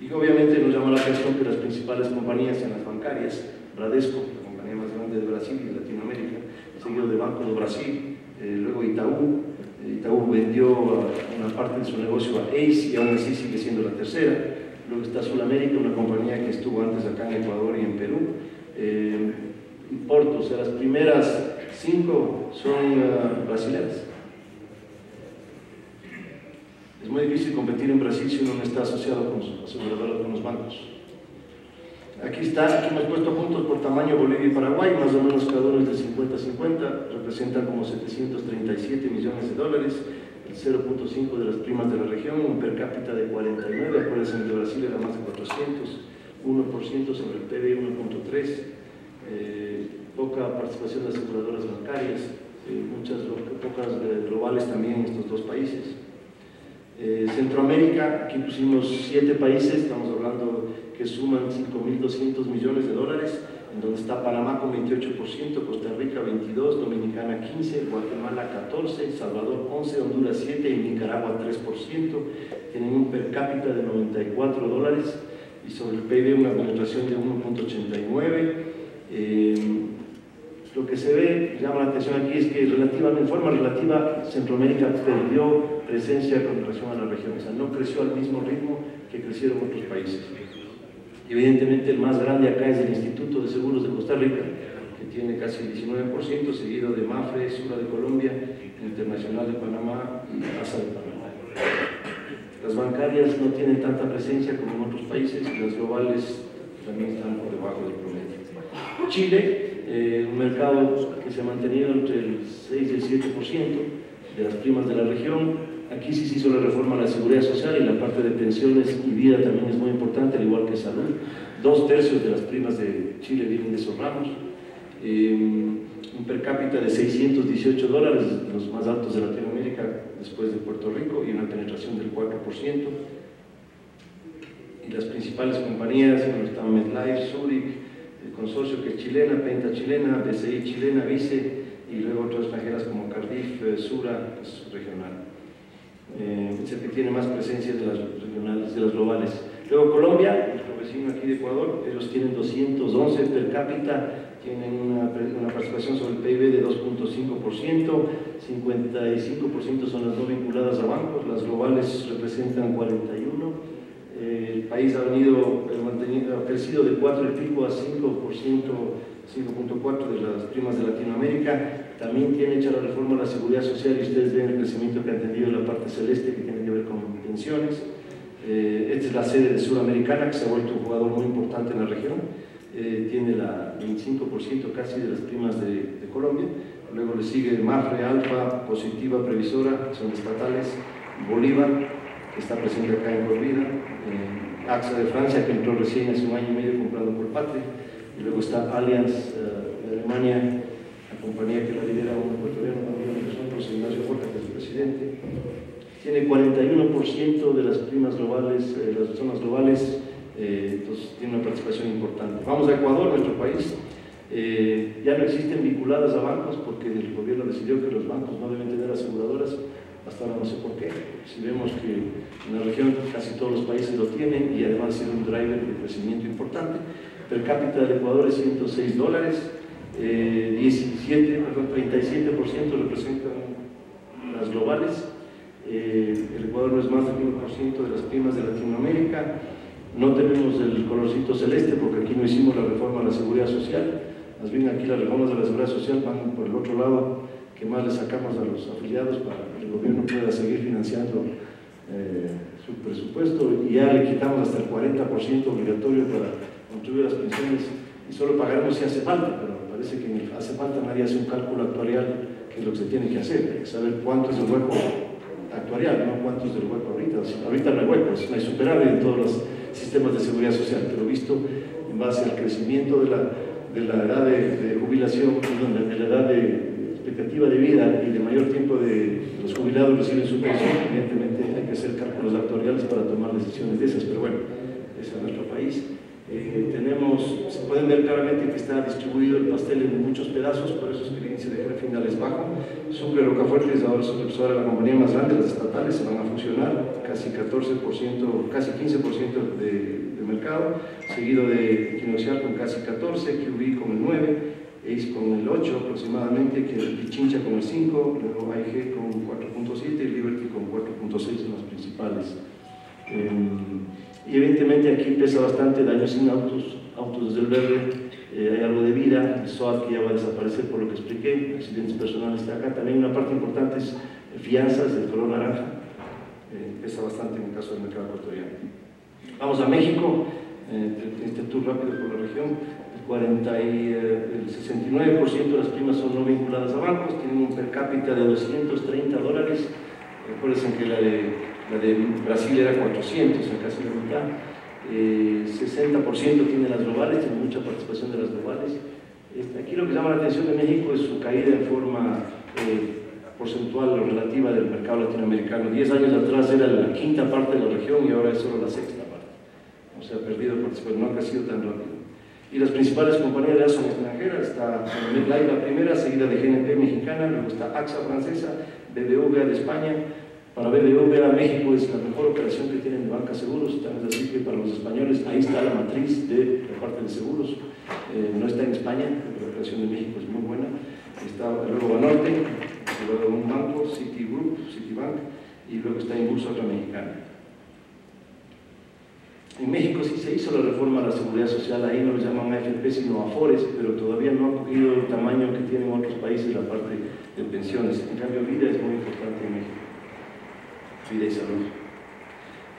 Y obviamente nos llama la atención que las principales compañías sean las bancarias, Bradesco, la compañía más grande de Brasil y de Latinoamérica, seguido de Banco do Brasil, luego Itaú. Itaú vendió una parte de su negocio a ACE y aún así sigue siendo la tercera. Luego está Sulamérica, una compañía que estuvo antes acá en Ecuador y en Perú. Y Porto, o sea, las primeras 5 son brasileñas. Es muy difícil competir en Brasil si uno no está asociado con sus aseguradoras, con los bancos. Aquí hemos puesto puntos por tamaño Bolivia y Paraguay, más o menos cada uno es de 50-50, representan como 737 millones de dólares, el 0.5 de las primas de la región, un per cápita de 49, acuérdense que Brasil era más de 400, 1% sobre el PBI 1.3, poca participación de aseguradoras bancarias, pocas globales también en estos dos países. Centroamérica, aquí pusimos 7 países, estamos hablando que suman 5.200 millones de dólares, en donde está Panamá con 28%, Costa Rica 22%, Dominicana 15%, Guatemala 14%, Salvador 11%, Honduras 7% y Nicaragua 3%. Tienen un per cápita de 94 dólares y sobre el PIB una penetración de 1.89. Lo que se ve, llama la atención aquí, es que en forma relativa Centroamérica perdió presencia con relación a la región, o sea, no creció al mismo ritmo que crecieron otros países. Evidentemente el más grande acá es el Instituto de Seguros de Costa Rica, que tiene casi el 19%, seguido de Mafre, Sura de Colombia, Internacional de Panamá y ASA de Panamá. Las bancarias no tienen tanta presencia como en otros países y las globales también están por debajo del promedio. Chile, un mercado que se ha mantenido entre el 6 y el 7% de las primas de la región. Aquí sí se hizo la reforma a la seguridad social y la parte de pensiones y vida también es muy importante, al igual que salud. 2/3 de las primas de Chile vienen de esos ramos. Un per cápita de 618 dólares, los más altos de Latinoamérica después de Puerto Rico, y una penetración del 4%. Y las principales compañías, bueno, están MetLife, Zurich, el consorcio que es chilena, Penta chilena, BCI chilena, Vice, y luego otras extranjeras como Cardiff, Sura, que es regional. Es el que tiene más presencia de las regionales, de las globales. Luego Colombia, nuestro vecino aquí de Ecuador, ellos tienen 211 per cápita, tienen una participación sobre el PIB de 2.5%, 55% son las no vinculadas a bancos, las globales representan 41%. El país ha crecido de 4 y pico a 5%, 5.4% de las primas de Latinoamérica. También tiene hecha la reforma de la seguridad social y ustedes ven el crecimiento que ha tenido en la parte celeste que tiene que ver con pensiones. Esta es la sede de Suramericana, que se ha vuelto un jugador muy importante en la región. Tiene el 25% casi de las primas de Colombia. Luego le sigue Mafre, Alfa, Positiva, Previsora, que son estatales, Bolívar, que está presente acá en Corvida, AXA de Francia, que entró recién hace 1 año y medio comprando por Patria, y luego está Allianz de Alemania, la compañía que la lidera un ecuatoriano también, nosotros, Ignacio Forta, que es el presidente. Tiene 41% de las primas globales, las zonas globales, entonces tiene una participación importante. Vamos a Ecuador, nuestro país. Ya no existen vinculadas a bancos porque el gobierno decidió que los bancos no deben tener aseguradoras. Hasta ahora no sé por qué. Si vemos que en la región casi todos los países lo tienen y además ha sido un driver de crecimiento importante. Per cápita del Ecuador es 106 dólares, 37% representan las globales. El Ecuador no es más del 1% de las primas de Latinoamérica. No tenemos el colorcito celeste porque aquí no hicimos la reforma a la seguridad social. Más bien aquí las reformas de la seguridad social van por el otro lado, que más le sacamos a los afiliados para que el gobierno pueda seguir financiando su presupuesto, y ya le quitamos hasta el 40% obligatorio para contribuir a las pensiones y solo pagaremos si hace falta, pero parece que ni hace falta, nadie hace un cálculo actuarial, que es lo que se tiene que hacer, hay que saber cuánto es el hueco actuarial, no cuánto es del hueco ahorita. Ahorita no hay hueco, no hay superávit en todos los sistemas de seguridad social, pero visto en base al crecimiento de la edad de jubilación, de la edad de expectativa de vida y de mayor tiempo de los jubilados reciben su pensión, evidentemente hay que hacer cálculos los actuariales para tomar decisiones de esas, pero bueno, ese es nuestro país. Se pueden ver claramente que está distribuido el pastel en muchos pedazos, por eso es que el índice de jefe final es bajo. Sucre Rocafuerte es ahora la compañía más grande, las estatales se van a fusionar, casi 14%, casi 15% de mercado, seguido de Equinoccial con casi 14%, QB con el 9%, ACE con el 8% aproximadamente, que Pichincha con el 5%, luego AIG con 4.7% y Liberty con 4.6% son las principales. Y evidentemente aquí pesa bastante daños sin autos desde el verde, hay algo de vida, el SOAT que ya va a desaparecer por lo que expliqué, accidentes personales está acá, también una parte importante es fianzas del color naranja, pesa bastante en el caso del mercado ecuatoriano. Vamos a México, este tour rápido por la región, el 69% de las primas son no vinculadas a bancos, tienen un per cápita de $230, recuerden que la de Brasil era 400, casi la mitad. 60% tiene las globales, tiene mucha participación de las globales. Aquí lo que llama la atención de México es su caída en forma porcentual o relativa del mercado latinoamericano. 10 años atrás era la quinta parte de la región y ahora es solo la sexta parte. O sea, ha perdido participación, no ha crecido tan rápido. Y las principales compañías ya son extranjeras, está MetLife la primera, seguida de GNP mexicana, luego está AXA francesa, BBVA de España. Para BBVA México es la mejor operación que tienen de banca seguros, tan es así que para los españoles ahí está la matriz de la parte de seguros, no está en España, pero la operación de México es muy buena. Está luego Banorte, luego un banco, Citibank, y luego está Impulso, otra mexicana. En México sí se hizo la reforma a la seguridad social, ahí no lo llaman AFP sino AFORES, pero todavía no ha cogido el tamaño que tienen otros países la parte de pensiones. En cambio, vida es muy importante en México. Vida y salud.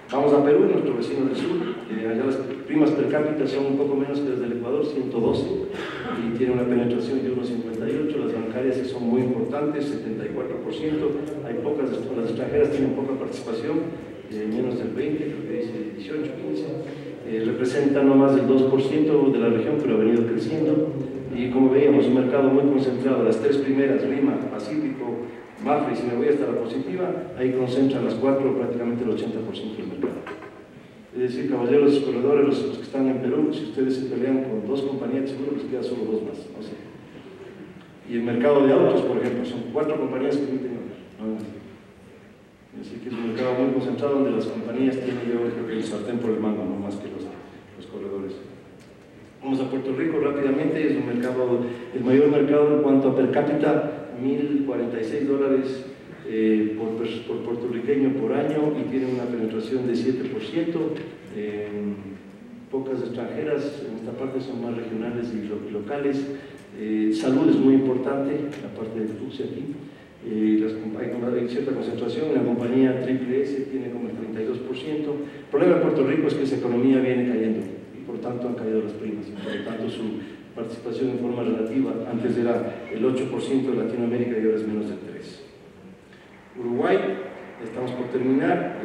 Vamos a Perú, nuestro vecino del sur. Allá las primas per cápita son un poco menos que las del Ecuador, 112, y tiene una penetración de 1,58. Las bancarias sí son muy importantes, 74%. Hay pocas, las extranjeras tienen poca participación, menos del 20%, creo que dice 18, 15%. Representa no más del 2% de la región, pero ha venido creciendo. Y como veíamos, un mercado muy concentrado. Las tres primeras, Lima, Pacífico, Mafra, y si me voy hasta la positiva, ahí concentran las cuatro prácticamente el 80% del mercado. Es decir, caballeros corredores, los que están en Perú, si ustedes se pelean con dos compañías de seguro, les queda solo dos más, no sé. Y el mercado de autos, por ejemplo, son 4 compañías que emiten autos. Así que es un mercado muy concentrado donde las compañías tienen, yo creo que el sartén por el mango, no más que los corredores. Vamos a Puerto Rico rápidamente, es un mercado, el mayor mercado en cuanto a per cápita, $1,046 por puertorriqueño por año y tiene una penetración de 7%. Pocas extranjeras, en esta parte son más regionales y locales. Salud es muy importante, la parte de Tuxi aquí. Hay cierta concentración, la compañía Triple S tiene como el 32%. El problema de Puerto Rico es que esa economía viene cayendo y por tanto han caído las primas y por lo tanto su participación en forma relativa, antes era el 8% de Latinoamérica y ahora es menos del 3%. Uruguay, estamos por terminar,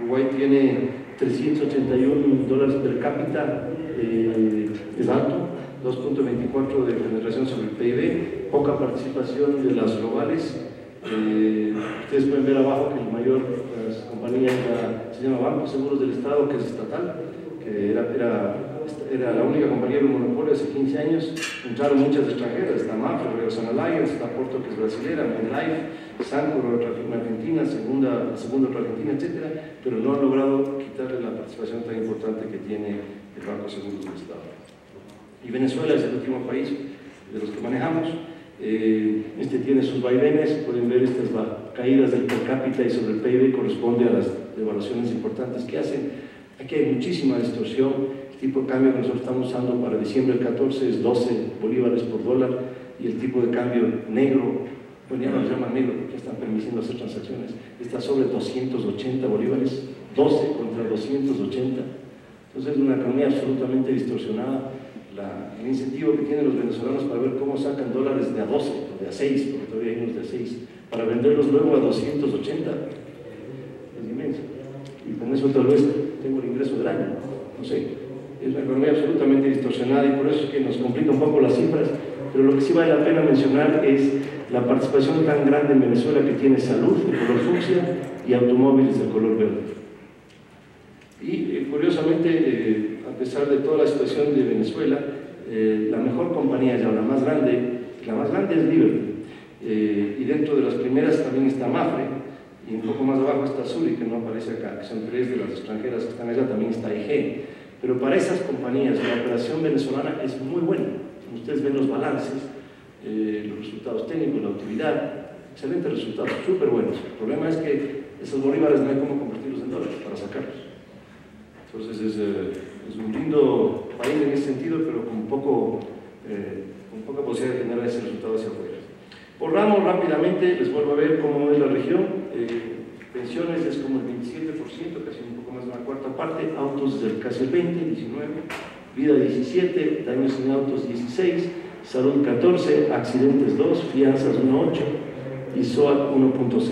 Uruguay tiene $381 per cápita, es alto, 2.24 de penetración sobre el PIB, poca participación de las globales. Ustedes pueden ver abajo que el mayor compañía se llama Banco Seguros del Estado, que es estatal, que era la única compañía de monopolio hace 15 años. Entraron muchas extranjeras, está Mafra, Reason Alliance, está Porto, que es brasilera, MetLife, Sancor, otra Argentina, segunda otra Argentina, etc. Pero no han logrado quitarle la participación tan importante que tiene el Banco Seguros del Estado. Y Venezuela es el último país de los que manejamos. Este tiene sus vaivenes, pueden ver estas caídas del per cápita y sobre el PIB corresponde a las devaluaciones importantes que hacen. Aquí hay muchísima distorsión. El tipo de cambio que nosotros estamos usando para diciembre del 14 es 12 bolívares por dólar y el tipo de cambio negro, bueno, ya no lo llaman negro porque están permitiendo hacer transacciones, está sobre 280 bolívares, 12 contra 280. Entonces es una economía absolutamente distorsionada. El incentivo que tienen los venezolanos para ver cómo sacan dólares de a 12 o de a 6, porque todavía hay unos de a 6, para venderlos luego a 280, es inmenso. Y con eso tal vez tengo el ingreso del año, no sé. Es una economía absolutamente distorsionada y por eso es que nos complica un poco las cifras, pero lo que sí vale la pena mencionar es la participación tan grande en Venezuela que tiene Salud, de color fucsia, y Automóviles, de color verde. Y curiosamente, a pesar de toda la situación de Venezuela, la mejor compañía ya, la más grande es Liberty, y dentro de las primeras también está Mafre, y un poco más abajo está Zurich, que no aparece acá, que son 3 de las extranjeras que están allá, también está IG. Pero para esas compañías la operación venezolana es muy buena. Ustedes ven los balances, los resultados técnicos, la utilidad, excelentes resultados, súper buenos. El problema es que esos bolívares no hay cómo convertirlos en dólares para sacarlos. Entonces es un lindo país en ese sentido, pero con poca posibilidad de generar ese resultado hacia afuera. Por ramos, rápidamente, les vuelvo a ver cómo es la región. Pensiones es como el 27%, casi un poco más de una cuarta parte. Autos es casi el 20, 19. Vida 17, daños en autos 16. Salud 14, accidentes 2, fianzas 1.8 y SOAT 1.6.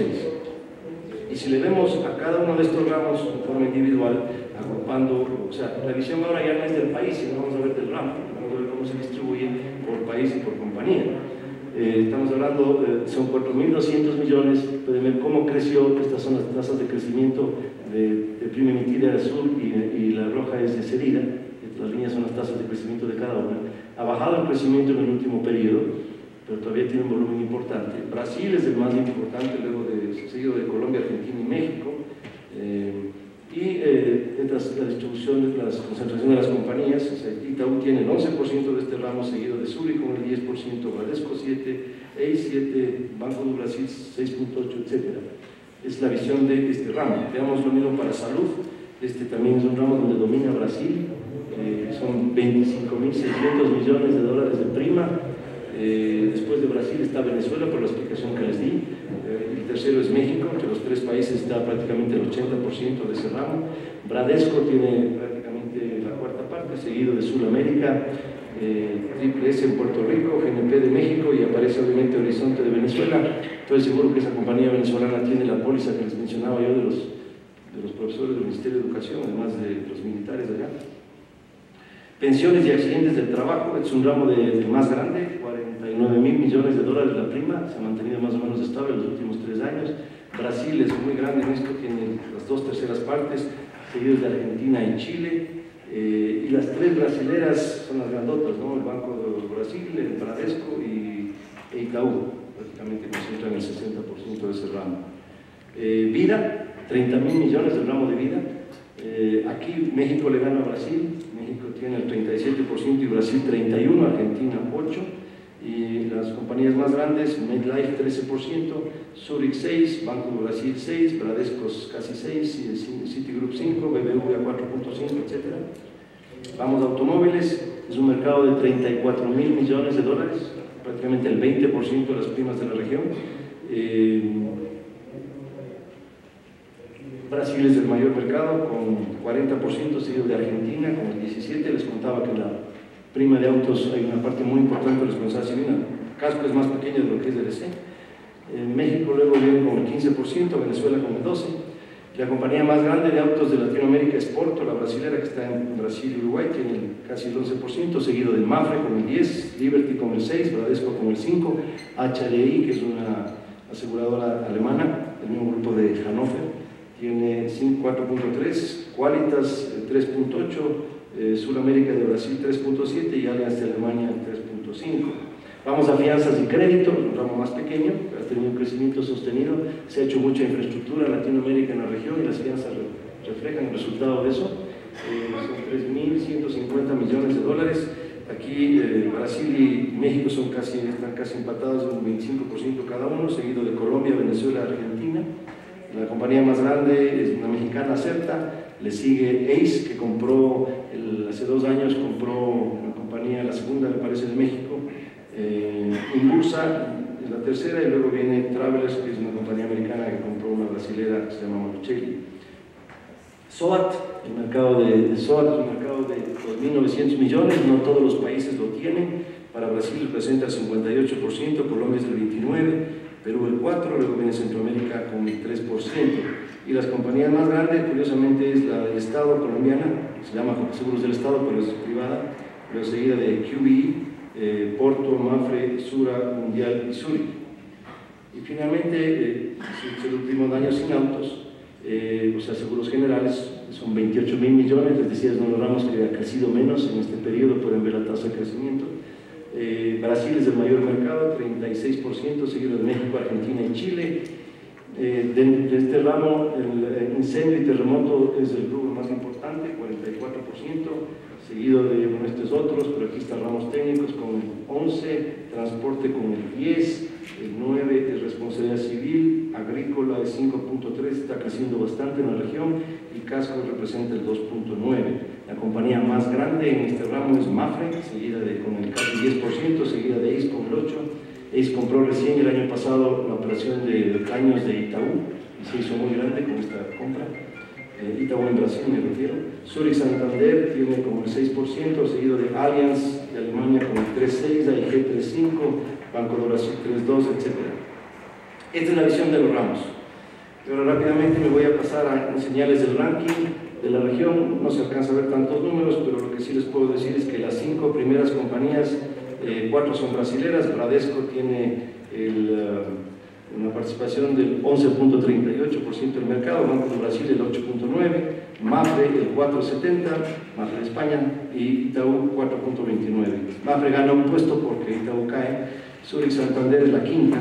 Y si le vemos a cada uno de estos ramos de forma individual, agrupando, o sea, la visión ahora ya no es del país, sino vamos a ver del ramo, vamos a ver cómo se distribuye por país y por compañía. Estamos hablando, son 4.200 millones, pueden ver cómo creció, estas son las tasas de crecimiento de prima emitida azul y la roja es de cedida, las líneas son las tasas de crecimiento de cada una. Ha bajado el crecimiento en el último periodo, pero todavía tiene un volumen importante. Brasil es el más importante, luego seguido de Colombia, Argentina y México. La distribución, la concentración de las compañías, o sea, Itaú tiene el 11% de este ramo, seguido de Zurich con el 10%, Bradesco 7%, EI 7%, Banco do Brasil 6.8%, etc. Es la visión de este ramo. Veamos lo mismo para Salud. Este también es un ramo donde domina Brasil, son 25.600 millones de dólares de prima. Después de Brasil está Venezuela, por la explicación que les di. El tercero es México, entre los 3 países está prácticamente el 80% de ese ramo. Bradesco tiene prácticamente la cuarta parte, seguido de Sudamérica, Triple S en Puerto Rico, GNP de México y aparece obviamente Horizonte de Venezuela. Estoy seguro que esa compañía venezolana tiene la póliza que les mencionaba yo de los profesores del Ministerio de Educación, además de los militares de allá. Pensiones y accidentes del trabajo, es un ramo de más grande, 49.000 millones de dólares la prima, se ha mantenido más o menos estable en los últimos 3 años. Brasil es muy grande en esto, tiene las 2/3 partes, seguidos de Argentina y Chile, y las 3 brasileras son las grandotas, ¿no? El Banco de Brasil, el Bradesco y Itaú, prácticamente concentran el 60% de ese ramo. Vida, 30.000 millones del ramo de vida. Aquí México le gana a Brasil, México tiene el 37% y Brasil 31%, Argentina 8%, y las compañías más grandes, MedLife 13%, Zurich 6%, Banco de Brasil 6%, Bradesco casi 6%, Citigroup 5%, BBVA 4.5%, etc. Vamos a automóviles, es un mercado de 34.000 millones de dólares, prácticamente el 20% de las primas de la región. Brasil es el mayor mercado con 40%, seguido de Argentina con el 17%. Les contaba que la prima de autos hay una parte muy importante de la responsabilidad civil. Casco es más pequeño de lo que es DLC. México luego viene con el 15%, Venezuela con el 12%. La compañía más grande de autos de Latinoamérica es Porto, la brasilera que está en Brasil y Uruguay, tiene casi el 11%, seguido de Mafre con el 10%, Liberty con el 6%, Bradesco con el 5%, HDI, que es una aseguradora alemana, el mismo grupo de Hannover, tiene 4.3%, Qualitas 3.8%, Sudamérica de Brasil 3.7% y Allianz de Alemania 3.5%. Vamos a fianzas y crédito, un ramo más pequeño, ha tenido un crecimiento sostenido, se ha hecho mucha infraestructura en Latinoamérica, en la región, y las fianzas reflejan el resultado de eso. Son 3.150 millones de dólares. Aquí Brasil y México están casi empatados en un 25% cada uno, seguido de Colombia, Venezuela, Argentina. La compañía más grande es una mexicana, Certa, le sigue Ace, que compró, hace 2 años compró una compañía, la segunda me parece de México, Impulsa es la tercera, y luego viene Travelers, que es una compañía americana que compró una brasilera que se llama Marcelli. SOAT, el mercado de SOAT es un mercado de 2.900 millones, no todos los países lo tienen. Para Brasil representa el 58%, Colombia es el 29%, Perú el 4%, luego viene Centroamérica con el 3%. Y las compañías más grandes, curiosamente, es la del Estado colombiana, se llama Seguros del Estado, pero es privada, luego seguida de QBE, Porto, Mafre, Sura, Mundial y Zurich. Y finalmente, es el último año sin autos, o sea, seguros generales, son 28.000 millones, les decía, no logramos que haya crecido menos en este periodo, pueden ver la tasa de crecimiento. Brasil es el mayor mercado, 36%, seguido de México, Argentina y Chile. De este ramo, el incendio y terremoto es el rubro más importante, 44%, seguido de estos otros, pero aquí están ramos técnicos con 11, transporte con el 10, el 9 es responsabilidad civil, agrícola es 5.3, está creciendo bastante en la región, y casco representa el 2.9. La compañía más grande en este ramo es Mapfre, seguida con el casi 10%, seguida de ACE con el 8%. ACE compró recién el año pasado la operación de caños de Itaú, y se hizo muy grande con esta compra. Itaú en Brasil, me refiero. Zurich Santander tiene como el 6%, seguido de Allianz de Alemania con el 3.6%, AIG 3.5%, Banco de Brasil 3.2%, etc. Esta es la visión de los ramos. Pero rápidamente me voy a pasar a enseñarles el ranking de la región. No se alcanza a ver tantos números, pero lo que sí les puedo decir es que las 5 primeras compañías, 4 son brasileras. Bradesco tiene una participación del 11.38% del mercado, Banco de Brasil el 8.9%, Mapfre el 4.70%, Mapfre de España, y Itaú 4.29%. Mapfre gana un puesto porque Itaú cae. Zurich Santander es la quinta,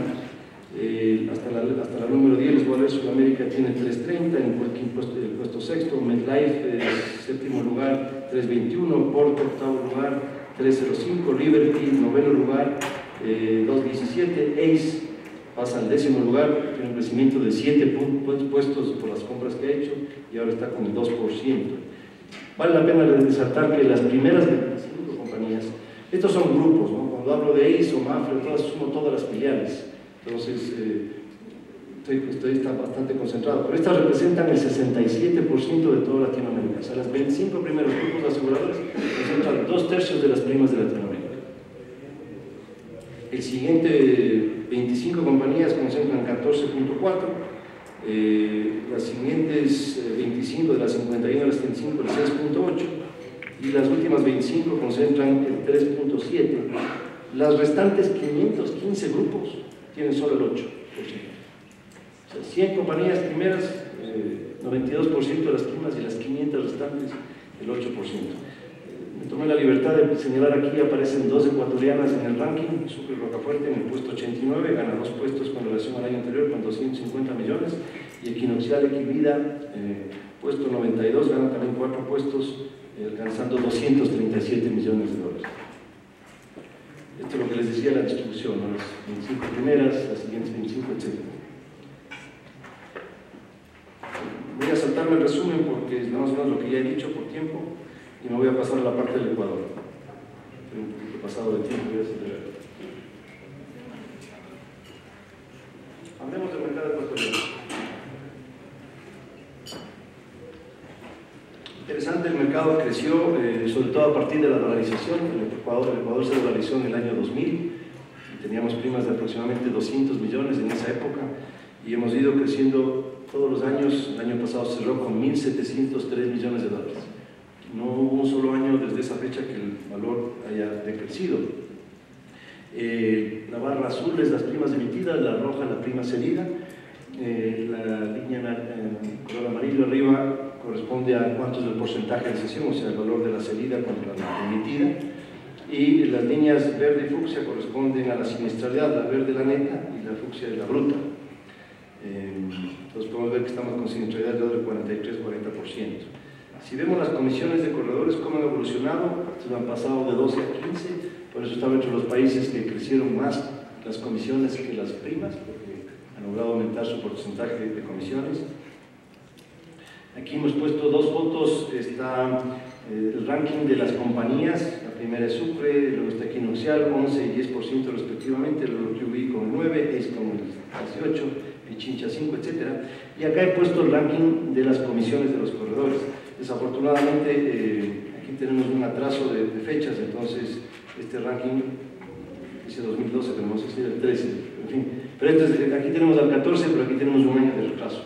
hasta la número 10 les voy a ver. Sudamérica tiene 3.30, el puesto sexto, MetLife séptimo lugar 3.21, Porto octavo lugar 3.05, Liberty noveno lugar 2.17, Ace pasa al 10º lugar, tiene un crecimiento de 7 puestos por las compras que ha hecho y ahora está con el 2%. Vale la pena resaltar que las primeras 25 compañías, estos son grupos, ¿no? Cuando hablo de Ace o Mapfre, sumo todas las filiales, entonces está bastante concentrado, pero estas representan el 67% de toda Latinoamérica. O sea, las 25 primeros grupos de aseguradores concentran 2/3 de las primas de Latinoamérica. El siguiente 25 compañías concentran 14.4%, las siguientes 25 de las 51 a las 35 el 6.8%, y las últimas 25 concentran el 3.7%. Las restantes 515 grupos tienen solo el 8%. O sea, 100 compañías primeras, 92% de las primas, y las 500 restantes el 8%. Me tomé la libertad de señalar aquí, aparecen 2 ecuatorianas en el ranking. Sucre Rocafuerte en el puesto 89, gana 2 puestos con relación al año anterior con 250 millones, y Equinoxial Equivida, puesto 92, gana también 4 puestos, alcanzando 237 millones de dólares. Esto es lo que les decía, la distribución, ¿no? Las 25 primeras, las siguientes 25, etc. Voy a saltarme el resumen porque es más o menos lo que ya he dicho por tiempo, y me voy a pasar a la parte del Ecuador. Estoy un poquito pasado de tiempo, voy a acelerar. Hablemos del mercado ecuatoriano. Interesante, el mercado creció, sobre todo a partir de la dolarización. El Ecuador se dolarizó en el año 2000, y teníamos primas de aproximadamente 200 millones en esa época, y hemos ido creciendo todos los años. El año pasado cerró con 1.703 millones de dólares. No hubo un solo año desde esa fecha que el valor haya decrecido. La barra azul es las primas emitidas, la roja la prima cedida, la línea color amarillo arriba corresponde a cuánto es el porcentaje de cesión, o sea, el valor de la cedida contra la emitida, y las líneas verde y fucsia corresponden a la siniestralidad, la verde la neta y la fucsia es la bruta. Entonces podemos ver que estamos con siniestralidad del 43-40%. Si vemos las comisiones de corredores, cómo han evolucionado, se han pasado de 12 a 15, por eso estamos entre los países que crecieron más las comisiones que las primas, porque han logrado aumentar su porcentaje de comisiones. Aquí hemos puesto 2 fotos, está el ranking de las compañías, la primera es Sucre, luego está Equinoxial, 11 y 10% respectivamente, luego QB con el 9, ACE con el 18, Pichincha 5, etc. Y acá he puesto el ranking de las comisiones de los corredores. Desafortunadamente, aquí tenemos un atraso de fechas, entonces este ranking dice 2012, pero no sé si era el 13, en fin. Pero aquí tenemos al 14, pero aquí tenemos un año de retraso.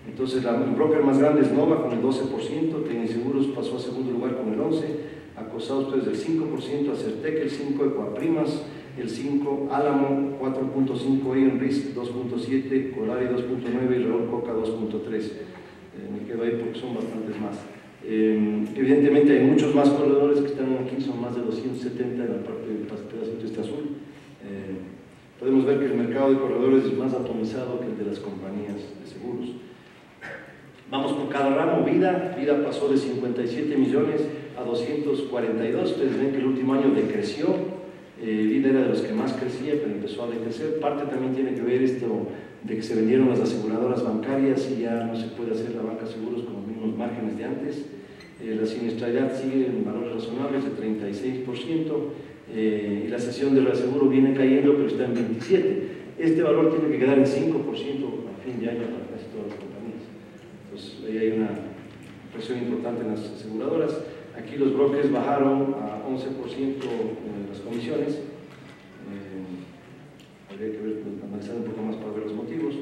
Entonces, el broker más grande es Nova con el 12%, Tecniseguros pasó a segundo lugar con el 11%, Acosados del 5%, Acertec el 5%, Ecuaprimas el 5, Álamo 4.5, Iron Risk 2.7, Colari 2.9 y Raúl Coca 2.3. Me quedo ahí porque son bastantes más. Evidentemente hay muchos más corredores que están aquí, son más de 270 en la parte del pedacito este azul. Podemos ver que el mercado de corredores es más atomizado que el de las compañías de seguros. Vamos por cada ramo. Vida pasó de 57 millones a 242. Ustedes ven que el último año decreció. Vida era de los que más crecía, pero empezó a decrecer. Parte también tiene que ver esto de que se vendieron las aseguradoras bancarias y ya no se puede hacer la banca seguros con los mismos márgenes de antes. La siniestralidad sigue en valores razonables de 36%. Y la cesión de reaseguro viene cayendo, pero está en 27%. Este valor tiene que quedar en 5% a fin de año para casi todas las compañías. Entonces, ahí hay una presión importante en las aseguradoras. Aquí los brokers bajaron a 11% las comisiones. Habría que ver, analizar un poco más para ver los motivos.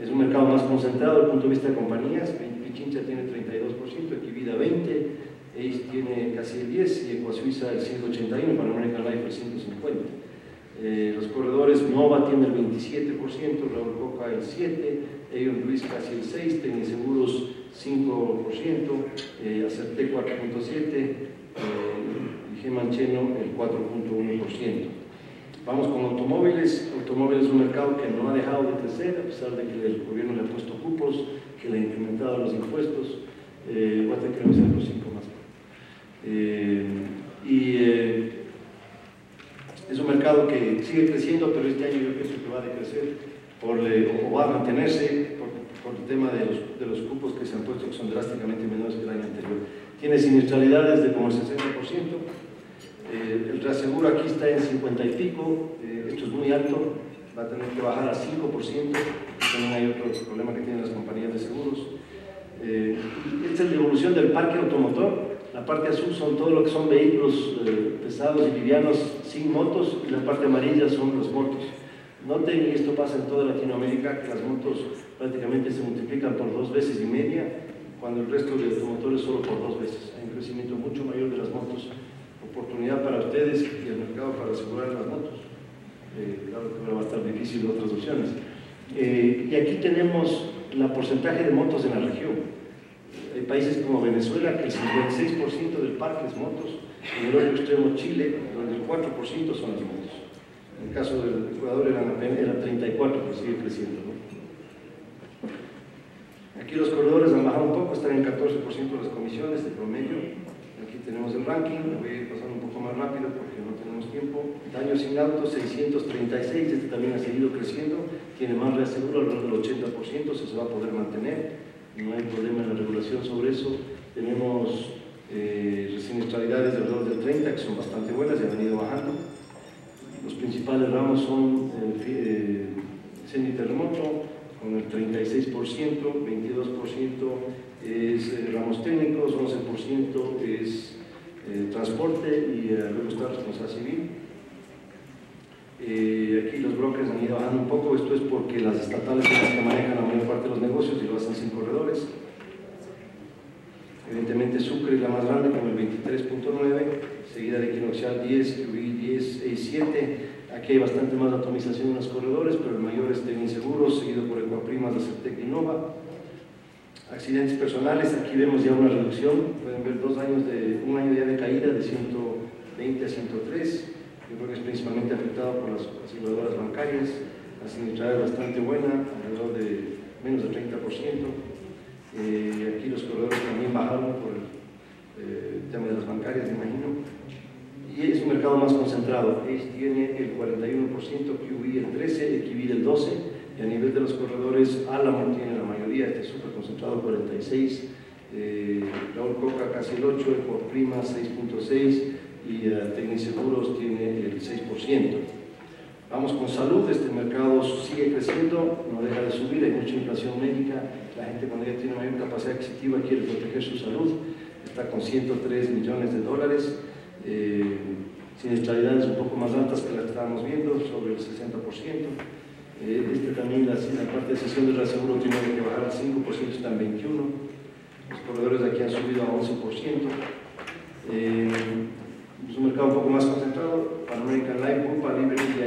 Es un mercado más concentrado desde el punto de vista de compañías. Pichincha tiene 32%, Equivida 20%. Ace tiene casi el 10% y Ecuasuiza el 181%, para American Life el 150%. Los corredores, Nova tiene el 27%, Raúl Coca el 7%, Aon Luis casi el 6%, Tecniseguros 5%, Acertec 4.7%, y Gemancheno el 4.1%. Vamos con automóviles. Automóviles es un mercado que no ha dejado de crecer, a pesar de que el gobierno le ha puesto cupos, que le ha incrementado los impuestos. Voy a tener que revisar los 5 más. Es un mercado que sigue creciendo, pero este año yo pienso que va a decrecer o va a mantenerse por el tema de los cupos que se han puesto, que son drásticamente menores que el año anterior. Tiene siniestralidades de como el 60%. El reaseguro aquí está en 50 y pico, esto es muy alto, va a tener que bajar a 5%, también hay otro problema que tienen las compañías de seguros. Esta es la evolución del parque automotor. La parte azul son todo lo que son vehículos pesados y livianos sin motos, y la parte amarilla son los motos. Noten, y esto pasa en toda Latinoamérica, que las motos prácticamente se multiplican por 2,5 veces, cuando el resto de automotores solo por 2 veces. Hay un crecimiento mucho mayor de las motos. Oportunidad para ustedes y el mercado para asegurar las motos. Claro que ahora va a estar difícil otras opciones. Y aquí tenemos el porcentaje de motos en la región. Hay países como Venezuela que el 56% del parque es motos, en el otro extremo Chile, donde el 4% son las motos. En el caso del Ecuador era 34%, que sigue creciendo, ¿no? Aquí los corredores han bajado un poco, están en 14% de las comisiones de promedio. Aquí tenemos el ranking, voy a ir pasando un poco más rápido porque no tenemos tiempo. Daños sin auto, 636, este también ha seguido creciendo, tiene más reaseguro, alrededor del 80%, se va a poder mantener, no hay problema en la regulación sobre eso. Tenemos siniestralidades de alrededor del 30%, que son bastante buenas y han venido bajando. Los principales ramos son semi-terremoto, con el 36%, 22% es ramos técnicos, 11% es transporte y luego está responsabilidad civil. Aquí los brokers han ido bajando un poco, esto es porque las estatales son las que manejan la mayor parte de los negocios y lo hacen sin corredores. Evidentemente Sucre es la más grande con el 23.9, seguida de Equinoxial 10, QI 10, EI 7. Aquí hay bastante más atomización en los corredores, pero el mayor es Tecniseguros, seguido por Ecuaprimas, Acertec y Nova. Accidentes personales, aquí vemos ya una reducción, pueden ver un año ya de caída de 120 a 103. Yo creo que es principalmente afectado por las aseguradoras bancarias. La siniestralidad es bastante buena, alrededor de menos del 30%. Aquí los corredores también bajaron por el tema de las bancarias, me imagino. Y es un mercado más concentrado. Ace tiene el 41%, QI el 13%, Equivida el 12%, y a nivel de los corredores, Álamo tiene la mayoría, este es súper concentrado, 46%, Raúl Coca casi el 8%, Ecuaprima 6.6%, y Tecniseguros tiene el 6%. Vamos con salud, este mercado sigue creciendo, no deja de subir, hay mucha inflación médica, la gente cuando ya tiene mayor capacidad adquisitiva quiere proteger su salud, está con 103 millones de dólares, siniestralidades un poco más altas que las que estábamos viendo, sobre el 60%. También la parte de cesión del reaseguro tiene que bajar al 5%, está en 21%, los corredores de aquí han subido a 11%. Es un mercado un poco más concentrado, para American Life, Bupa, Liberty y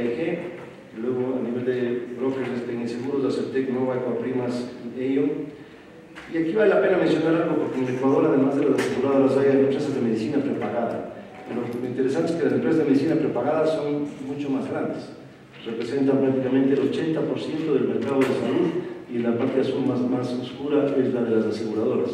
vale la pena mencionar algo, porque en Ecuador, además de las aseguradoras, hay empresas de medicina prepagada. Pero lo interesante es que las empresas de medicina prepagada son mucho más grandes. Representan prácticamente el 80% del mercado de salud, y la parte azul más oscura es la de las aseguradoras.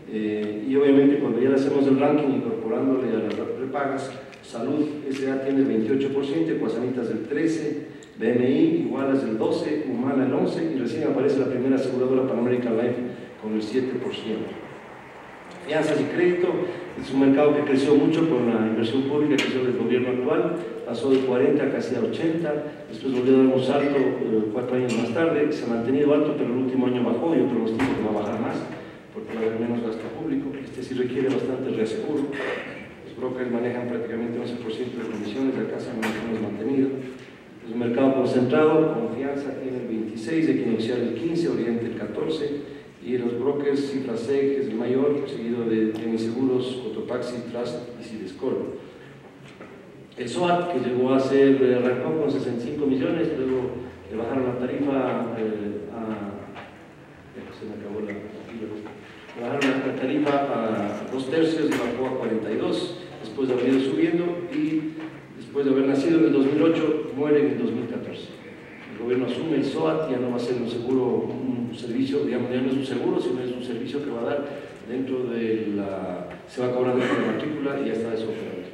Y obviamente cuando ya le hacemos el ranking incorporándole a las prepagas, Salud S.A. tiene el 28%, Ecuasanitas el 13%, BMI igualas el 12%, Humana el 11%, y recién aparece la primera aseguradora Pan American Life con el 7%. Fianzas y crédito es un mercado que creció mucho con la inversión pública que hizo el gobierno actual, pasó de 40 a casi a 80, después volvió a dar un salto 4 años más tarde, se ha mantenido alto, pero el último año bajó, y yo pronostico que va a bajar más, porque va a haber menos gasto público. Este sí requiere bastante reaseguro. Los brokers manejan prácticamente 11% de comisiones, acá se han mantenido. Es un mercado concentrado, Confianza tiene el 26%, Equinoccial el 15%, Oriente el 14%, y los brokers Cifraseg es el mayor, seguido de Seguros, Cotopaxi, Trust y Cidescol. El SOAT, que llegó a ser, arrancó con 65 millones, luego le bajaron la tarifa se me acabó bajaron la tarifa a 2/3 y bajó a 42, después de haber ido subiendo, y después de haber nacido en el 2008, muere en el 2014. El gobierno asume el SOAT, ya no va a ser un seguro, un servicio, digamos, ya no es un seguro, sino es un servicio que va a dar dentro de la... se va a cobrar dentro de la matrícula y ya está eso operando.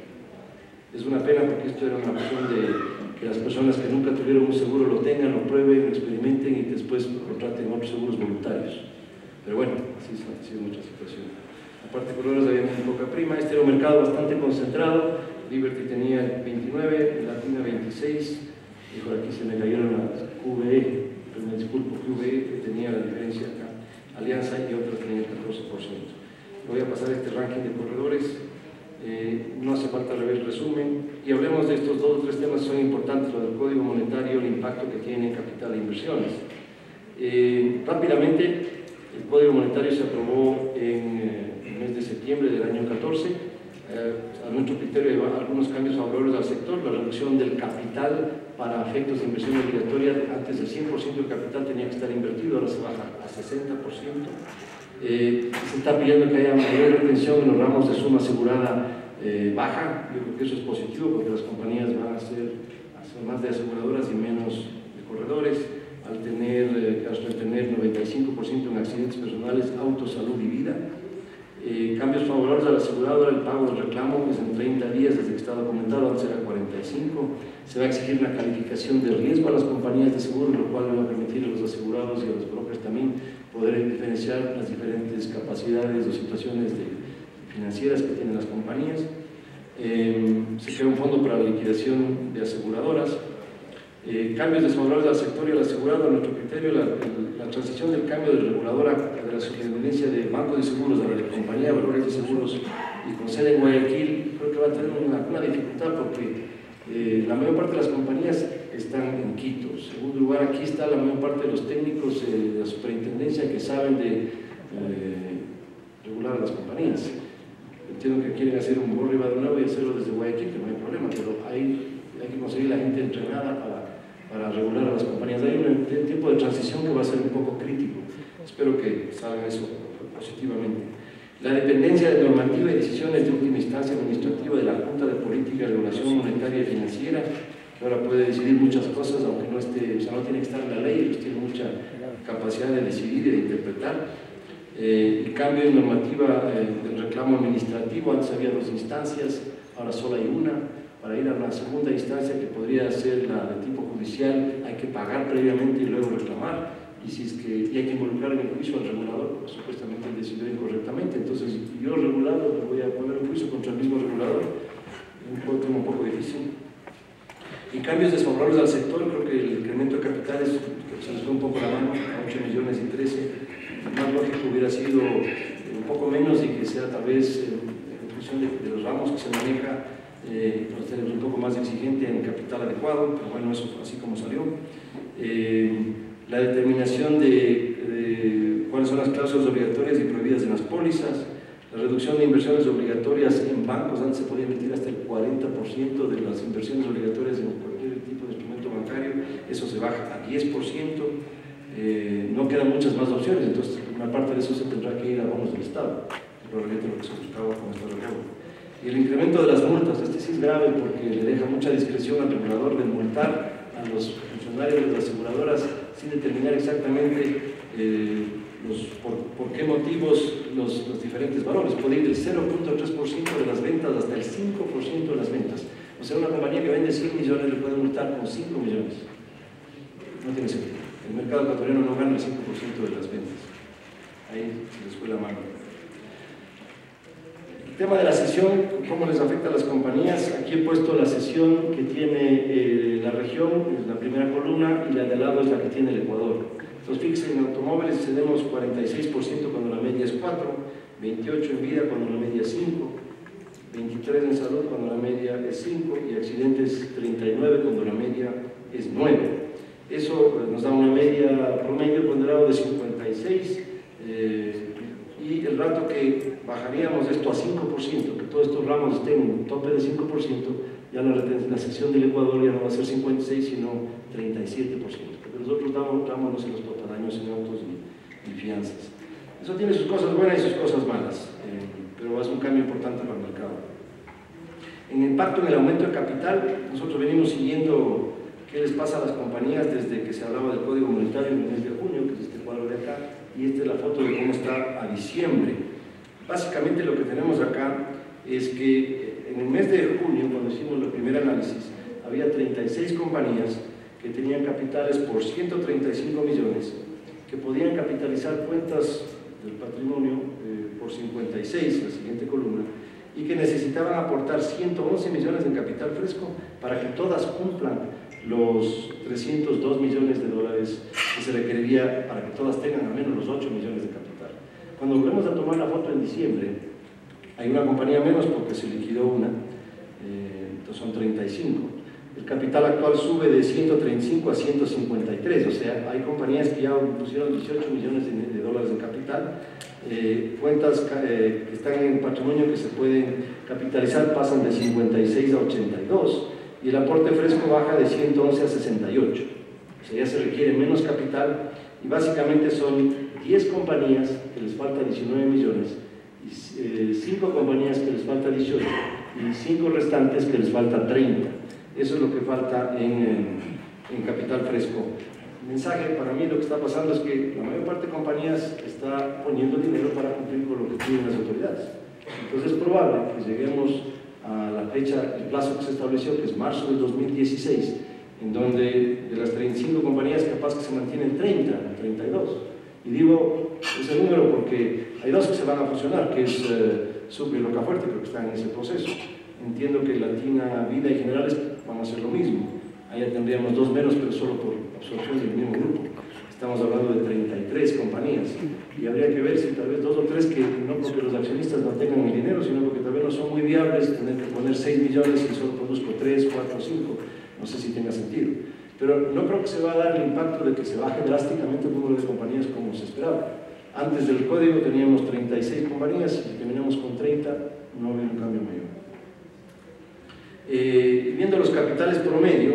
Es una pena porque esto era una opción de que las personas que nunca tuvieron un seguro lo tengan, lo prueben, lo experimenten y después contraten otros seguros voluntarios. Pero bueno, así ha sido nuestra situación. Aparte, colores había muy poca prima. Este era un mercado bastante concentrado. Liberty tenía el 29, Latina 26, y por aquí se me cayeron las QVE, pero me disculpo, QVE que tenía la diferencia acá, Alianza y otras tenían el 14%. Voy a pasar este ranking de corredores, no hace falta ver el resumen, y hablemos de estos 2 o 3 temas que son importantes, lo del Código Monetario, el impacto que tiene en capital e inversiones. Rápidamente, el Código Monetario se aprobó en el mes de septiembre del año 14, a nuestro criterio hay algunos cambios favorables al sector, la reducción del capital para efectos de inversión obligatoria, antes del 100% del capital tenía que estar invertido, ahora se baja a 60%. Se está pidiendo que haya mayor retención en los ramos de suma asegurada baja. Yo creo que eso es positivo porque las compañías van a ser más de aseguradoras y menos de corredores, al tener 95% en accidentes personales, auto, salud y vida. Cambios favorables al asegurador, el pago del reclamo, que es en 30 días desde que está documentado, antes era 45. Se va a exigir una calificación de riesgo a las compañías de seguro, lo cual va a permitir a los asegurados y a los brokers también poder diferenciar las diferentes capacidades o situaciones financieras que tienen las compañías. Se crea un fondo para la liquidación de aseguradoras. Cambios desfavorables al sector y al asegurado, a nuestro criterio, la transición del cambio del regulador de la superintendencia de bancos de seguros a la de compañía de valores de seguros y con sede en Guayaquil, creo que va a tener una dificultad porque la mayor parte de las compañías están en Quito. En segundo lugar, aquí está la mayor parte de los técnicos de la superintendencia que saben de regular a las compañías. Entiendo que quieren hacer un borro de nuevo y hacerlo desde Guayaquil, que no hay problema, pero hay que conseguir la gente entrenada para regular a las compañías. Hay un tiempo de transición que va a ser un poco crítico. Espero que salga eso positivamente. La dependencia de normativa y decisiones de última instancia administrativa de la Junta de Política de Regulación Monetaria y Financiera, que ahora puede decidir muchas cosas, aunque no esté, o sea, no tiene que estar en la ley, ellos tienen mucha capacidad de decidir y de interpretar. El cambio de normativa del reclamo administrativo, antes había 2 instancias, ahora solo hay una. Para ir a una segunda instancia, que podría ser la de tipo judicial, hay que pagar previamente y luego reclamar, y hay que involucrar en el juicio al regulador, porque supuestamente él decidió incorrectamente. Entonces, yo regulado me voy a poner un juicio contra el mismo regulador, un tema un poco difícil. Y cambios desfavorables al sector, creo que el incremento de capitales se les fue un poco la mano, a 8 millones y 13. Más lógico hubiera sido un poco menos y que sea tal vez en función de los ramos que se maneja, un poco más exigente en capital adecuado, pero bueno, eso fue así como salió. La determinación de cuáles son las cláusulas obligatorias y prohibidas en las pólizas, la reducción de inversiones obligatorias en bancos, antes se podía emitir hasta el 40% de las inversiones obligatorias en cualquier tipo de instrumento bancario, eso se baja a 10%, no quedan muchas más opciones, entonces una parte de eso se tendrá que ir a bonos del Estado, probablemente lo que se buscaba con esta reforma. Y el incremento de las multas, este sí es grave porque le deja mucha discreción al regulador de multar a los funcionarios de las aseguradoras sin determinar exactamente por qué motivos los diferentes valores. Puede ir del 0.3% de las ventas hasta el 5% de las ventas. O sea, una compañía que vende 100 millones le puede multar con 5 millones. No tiene sentido. El mercado ecuatoriano no gana el 5% de las ventas. Ahí se les fue la mano. El tema de la cesión, cómo les afecta a las compañías. Aquí he puesto la cesión que tiene la región, es la primera columna, y la de al lado es la que tiene el Ecuador. Entonces, fíjense, en automóviles cedemos 46% cuando la media es 4, 28 en vida cuando la media es 5, 23 en salud cuando la media es 5 y accidentes 39 cuando la media es 9. Eso nos da una media promedio ponderado de 56 y el rato que bajaríamos esto a 5%, que todos estos ramos estén en un tope de 5%, ya la cesión del Ecuador ya no va a ser 56 sino 37%. Nosotros damos no se los topa daños en autos y fianzas. Eso tiene sus cosas buenas y sus cosas malas, pero es un cambio importante para el mercado. En impacto en el aumento de capital, nosotros venimos siguiendo qué les pasa a las compañías desde que se hablaba del Código Monetario en el mes de junio, que es este cuadro de acá, y esta es la foto de cómo está a diciembre. Básicamente lo que tenemos acá es que en el mes de junio, cuando hicimos el primer análisis, había 36 compañías que tenían capitales por 135 millones, que podían capitalizar cuentas del patrimonio por 56, la siguiente columna, y que necesitaban aportar 111 millones en capital fresco para que todas cumplan los 302 millones de dólares que se requeriría para que todas tengan al menos los 8 millones de capital. Cuando volvemos a tomar la foto en diciembre, hay una compañía menos porque se liquidó una, entonces son 35. El capital actual sube de 135 a 153, o sea, hay compañías que ya pusieron 18 millones de dólares en capital, cuentas que están en patrimonio que se pueden capitalizar pasan de 56 a 82 y el aporte fresco baja de 111 a 68, o sea, ya se requiere menos capital y básicamente son 10 compañías que les falta 19 millones, y 5 compañías que les falta 18 y 5 restantes que les falta 30. Eso es lo que falta en capital fresco. El mensaje para mí lo que está pasando es que la mayor parte de compañías está poniendo dinero para cumplir con lo que piden las autoridades. Entonces es probable que lleguemos a la fecha, el plazo que se estableció, que es marzo del 2016, en donde de las 35 compañías capaz que se mantienen 30, 32. Y digo ese número porque hay 2 que se van a fusionar, que es Sucre y Rocafuerte, creo que están en ese proceso. Entiendo que Latina, Vida y Generales van a hacer lo mismo. Allá tendríamos 2 menos, pero solo por absorción del mismo grupo. Estamos hablando de 33 compañías. Y habría que ver si tal vez 2 o 3 que no porque los accionistas no tengan el dinero, sino porque tal vez no son muy viables, tener que poner 6 millones y solo produzco 3, 4 o 5. No sé si tenga sentido. Pero no creo que se va a dar el impacto de que se baje drásticamente el número de compañías como se esperaba. Antes del código teníamos 36 compañías y terminamos con 30, no había un cambio mayor. Viendo los capitales promedio,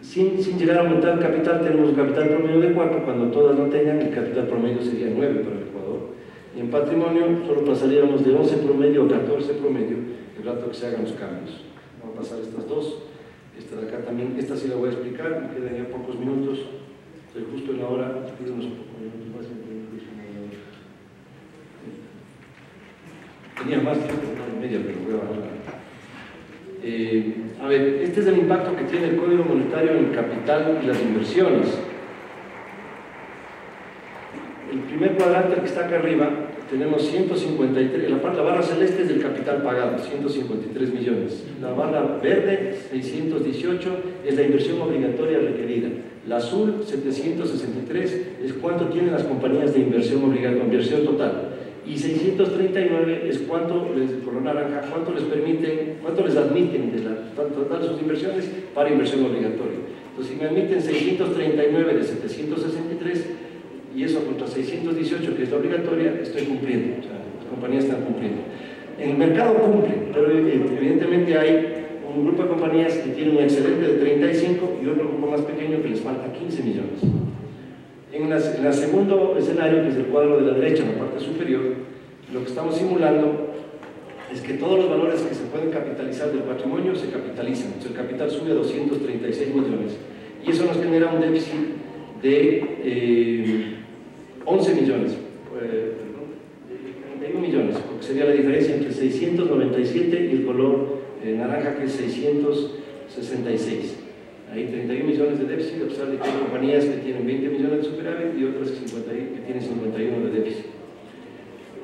sin llegar a aumentar el capital, tenemos un capital promedio de 4, cuando todas no tengan, el capital promedio sería 9 para el Ecuador. Y en patrimonio solo pasaríamos de 11 promedio a 14 promedio el rato que se hagan los cambios. Vamos a pasar estas 2, esta de acá también, esta sí la voy a explicar, me quedan ya pocos minutos, estoy justo en la hora, pido unos pocos minutos más. Tenía más tiempo, una y media, pero voy a bajar. A ver, este es el impacto que tiene el Código Monetario en el capital y las inversiones. El primer cuadrante que está acá arriba, tenemos 153, la barra celeste es del capital pagado, 153 millones. La barra verde, 618, es la inversión obligatoria requerida. La azul, 763, es cuánto tienen las compañías de inversión obligatoria, inversión total. Y 639 es cuánto, el color naranja, cuánto les permiten, cuánto les admiten de total de sus inversiones para inversión obligatoria. Entonces, si me admiten 639 de 763 y eso contra 618 que es la obligatoria, estoy cumpliendo, o sea, las compañías están cumpliendo. En el mercado cumple, pero evidentemente hay un grupo de compañías que tienen un excedente de 35 y otro grupo más pequeño que les falta 15 millones. En el segundo escenario, que es el cuadro de la derecha, en la parte superior, lo que estamos simulando es que todos los valores que se pueden capitalizar del patrimonio se capitalizan. Entonces el capital sube a 236 millones. Y eso nos genera un déficit de 11 millones. 31 millones, porque sería la diferencia entre 697 y el color naranja, que es 666. Hay 31 millones de déficit, a pesar de que hay compañías que tienen 20 millones de superávit y otras que tienen 51 de déficit.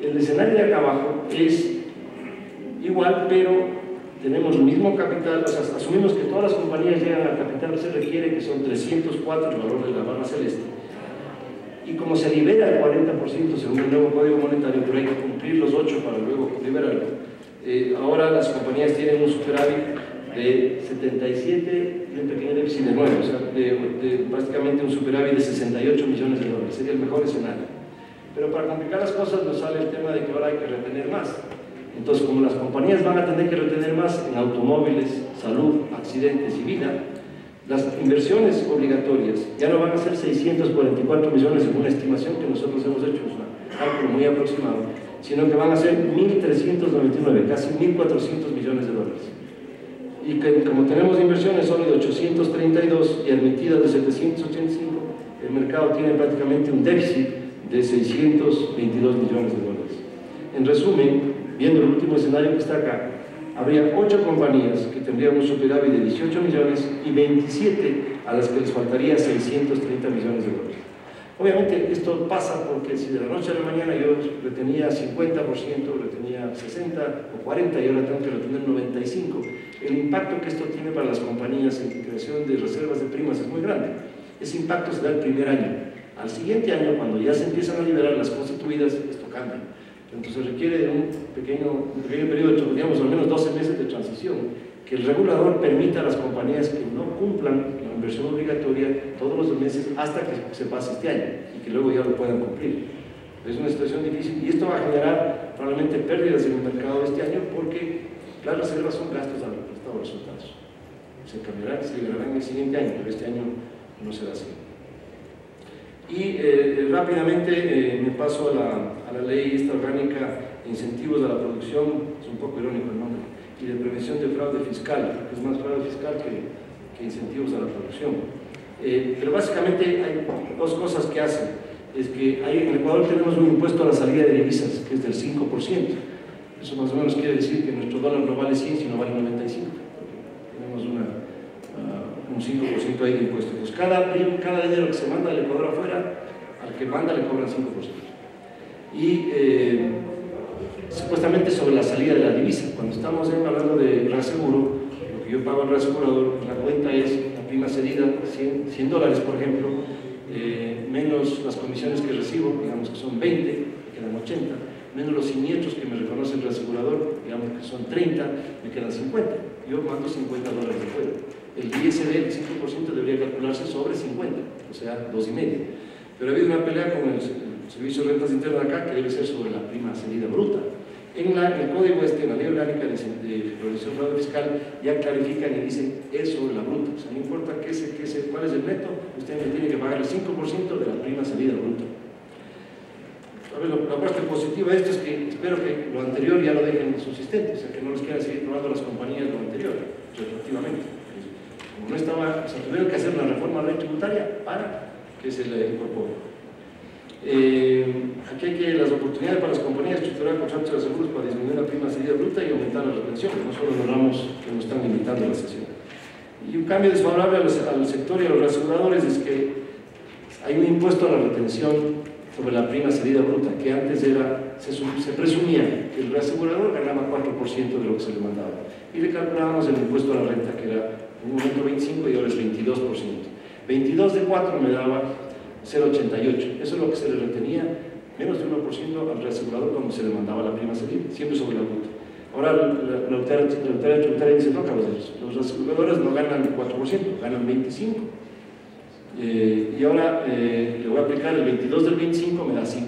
El escenario de acá abajo es igual, pero tenemos el mismo capital, o sea, asumimos que todas las compañías llegan al capital que se requiere, que son 304 el valor de la barra celeste. Y como se libera el 40% según el nuevo código monetario, pero hay que cumplir los 8 para luego liberarlo, ahora las compañías tienen un superávit de 77 y un pequeño déficit de 9, o sea, básicamente un superávit de 68 millones de dólares. Sería el mejor escenario. Pero para complicar las cosas nos sale el tema de que ahora hay que retener más. Entonces, como las compañías van a tener que retener más en automóviles, salud, accidentes y vida, las inversiones obligatorias ya no van a ser 644 millones según la estimación que nosotros hemos hecho, es un cálculo muy aproximado, sino que van a ser 1.399, casi 1.400 millones de dólares. Y que como tenemos inversiones solo de 832 y admitidas de 785, el mercado tiene prácticamente un déficit de 622 millones de dólares. En resumen, viendo el último escenario que está acá, habría 8 compañías que tendrían un superávit de 18 millones y 27 a las que les faltaría 630 millones de dólares. Obviamente esto pasa porque si de la noche a la mañana yo retenía 50%, retenía 60 o 40 y ahora tengo que retener 95, el impacto que esto tiene para las compañías en creación de reservas de primas es muy grande. Ese impacto se da el primer año. Al siguiente año, cuando ya se empiezan a liberar las constituidas, esto cambia. Entonces requiere de un pequeño periodo, digamos al menos 12 meses de transición, que el regulador permita a las compañías que no cumplan la inversión obligatoria todos los meses hasta que se pase este año y que luego ya lo puedan cumplir. Es una situación difícil y esto va a generar probablemente pérdidas en el mercado este año porque las reservas son gastos al estado de resultados. Se cambiarán, se liberarán el siguiente año, pero este año no será así. Y rápidamente me paso a la ley esta orgánica de incentivos a la producción, es un poco irónico el nombre, y de prevención de fraude fiscal, porque es más fraude fiscal que incentivos a la producción. Pero básicamente hay dos cosas que hacen. Es que en Ecuador tenemos un impuesto a la salida de divisas, que es del 5%. Eso más o menos quiere decir que nuestro dólar no vale 100, sino vale 95. Tenemos un 5% ahí de impuesto. Pues cada dinero que se manda del Ecuador afuera, al que manda le cobran 5%. Y supuestamente sobre la salida de la divisa. Cuando estamos hablando de reaseguro, lo que yo pago al reasegurador, la cuenta es la prima cedida, $100 por ejemplo, menos las comisiones que recibo, digamos que son 20, me quedan 80, menos los siniestros que me reconoce el reasegurador, digamos que son 30, me quedan 50. Yo mando $50 de fuera. El ISD, el 5% debería calcularse sobre 50, o sea, 2,5. Pero ha habido una pelea con el Servicio de Rentas Internas acá, que debe ser sobre la prima cedida bruta. En el código en la ley orgánica de prevención de fraude fiscal, ya clarifican y dicen es sobre la bruta. O sea, no importa cuál es el neto, usted me tiene que pagar el 5% de la prima cedida bruta. A ver, la parte positiva de esto es que espero que lo anterior ya lo dejen subsistente, o sea, que no les quieran seguir probando las compañías lo anterior, retroactivamente. Como no estaba, o sea, tuvieron que hacer una reforma tributaria para que se le incorpore. Aquí hay que las oportunidades para las compañías estructurar contratos de seguros para disminuir la prima cedida bruta y aumentar las retenciones, no solo logramos que nos están limitando la sesión. Y un cambio desfavorable al sector y a los reaseguradores es que hay un impuesto a la retención sobre la prima cedida bruta, que antes se presumía que el reasegurador ganaba 4% de lo que se le mandaba. Y le calculábamos el impuesto a la renta, que era en un momento 25% y ahora es 22%. 22 de 4 me daba 0,88. Eso es lo que se le retenía, menos de 1% al reasegurador cuando se le mandaba la prima cedida, siempre sobre la bruta. Ahora la autoridad tributaria dice, no, caballeros, los reaseguradores no ganan 4%, ganan 25%. Y ahora le voy a aplicar el 22 del 25, me da 5.5.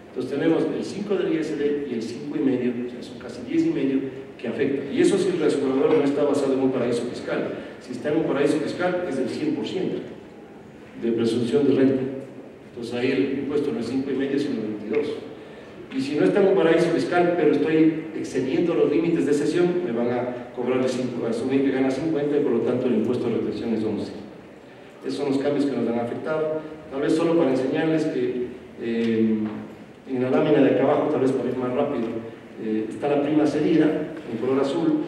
Entonces tenemos el 5 del ISD y el 5,5, o sea, son casi 10,5 que afecta. Y eso si el reasegurador no está basado en un paraíso fiscal. Si está en un paraíso fiscal es del 100% de presunción de renta. Entonces ahí el impuesto no es 5,5 sino 22. Y si no está en un paraíso fiscal, pero estoy excediendo los límites de cesión, me van a cobrar de 5, a asumir que gana 50 y por lo tanto el impuesto de retención es 11. Esos son los cambios que nos han afectado. Tal vez solo para enseñarles que en la lámina de acá abajo, tal vez para ir más rápido, está la prima cedida en color azul.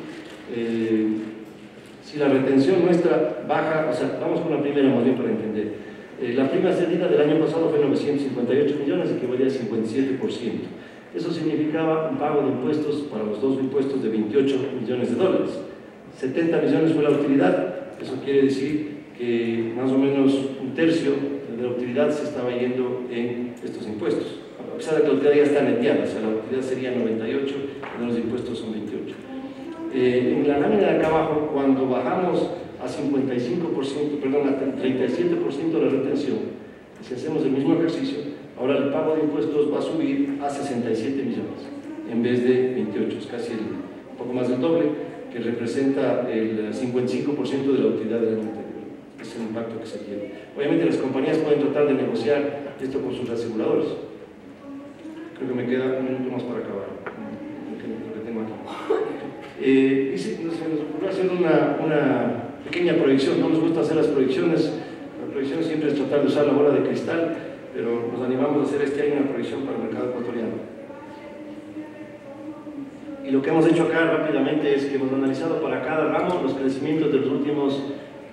Si la retención nuestra baja, o sea, vamos con la primera más bien para entender. La prima cedida del año pasado fue 958 millones, equivalía al 57%. Eso significaba un pago de impuestos para los dos impuestos de 28 millones de dólares. 70 millones fue la utilidad, eso quiere decir que más o menos un tercio de la utilidad se estaba yendo en estos impuestos. A pesar de que la utilidad ya está neteada, o sea, la utilidad sería 98 y los impuestos son 28. En la lámina de acá abajo, cuando bajamos a 55%, perdón, a 37% de la retención, si hacemos el mismo ejercicio, ahora el pago de impuestos va a subir a 67 millones en vez de 28, es casi un poco más del doble, que representa el 55% de la utilidad del año anterior. Es el impacto que se tiene. Obviamente las compañías pueden tratar de negociar esto con sus aseguradores. Creo que me queda un minuto más para acabar lo que tengo aquí. Se nos ocurrió hacer una pequeña proyección. No nos gusta hacer las proyecciones. La proyección siempre es tratar de usar la bola de cristal, pero nos animamos a hacer este año una proyección para el mercado ecuatoriano. Y lo que hemos hecho acá rápidamente es que hemos analizado para cada ramo los crecimientos de los últimos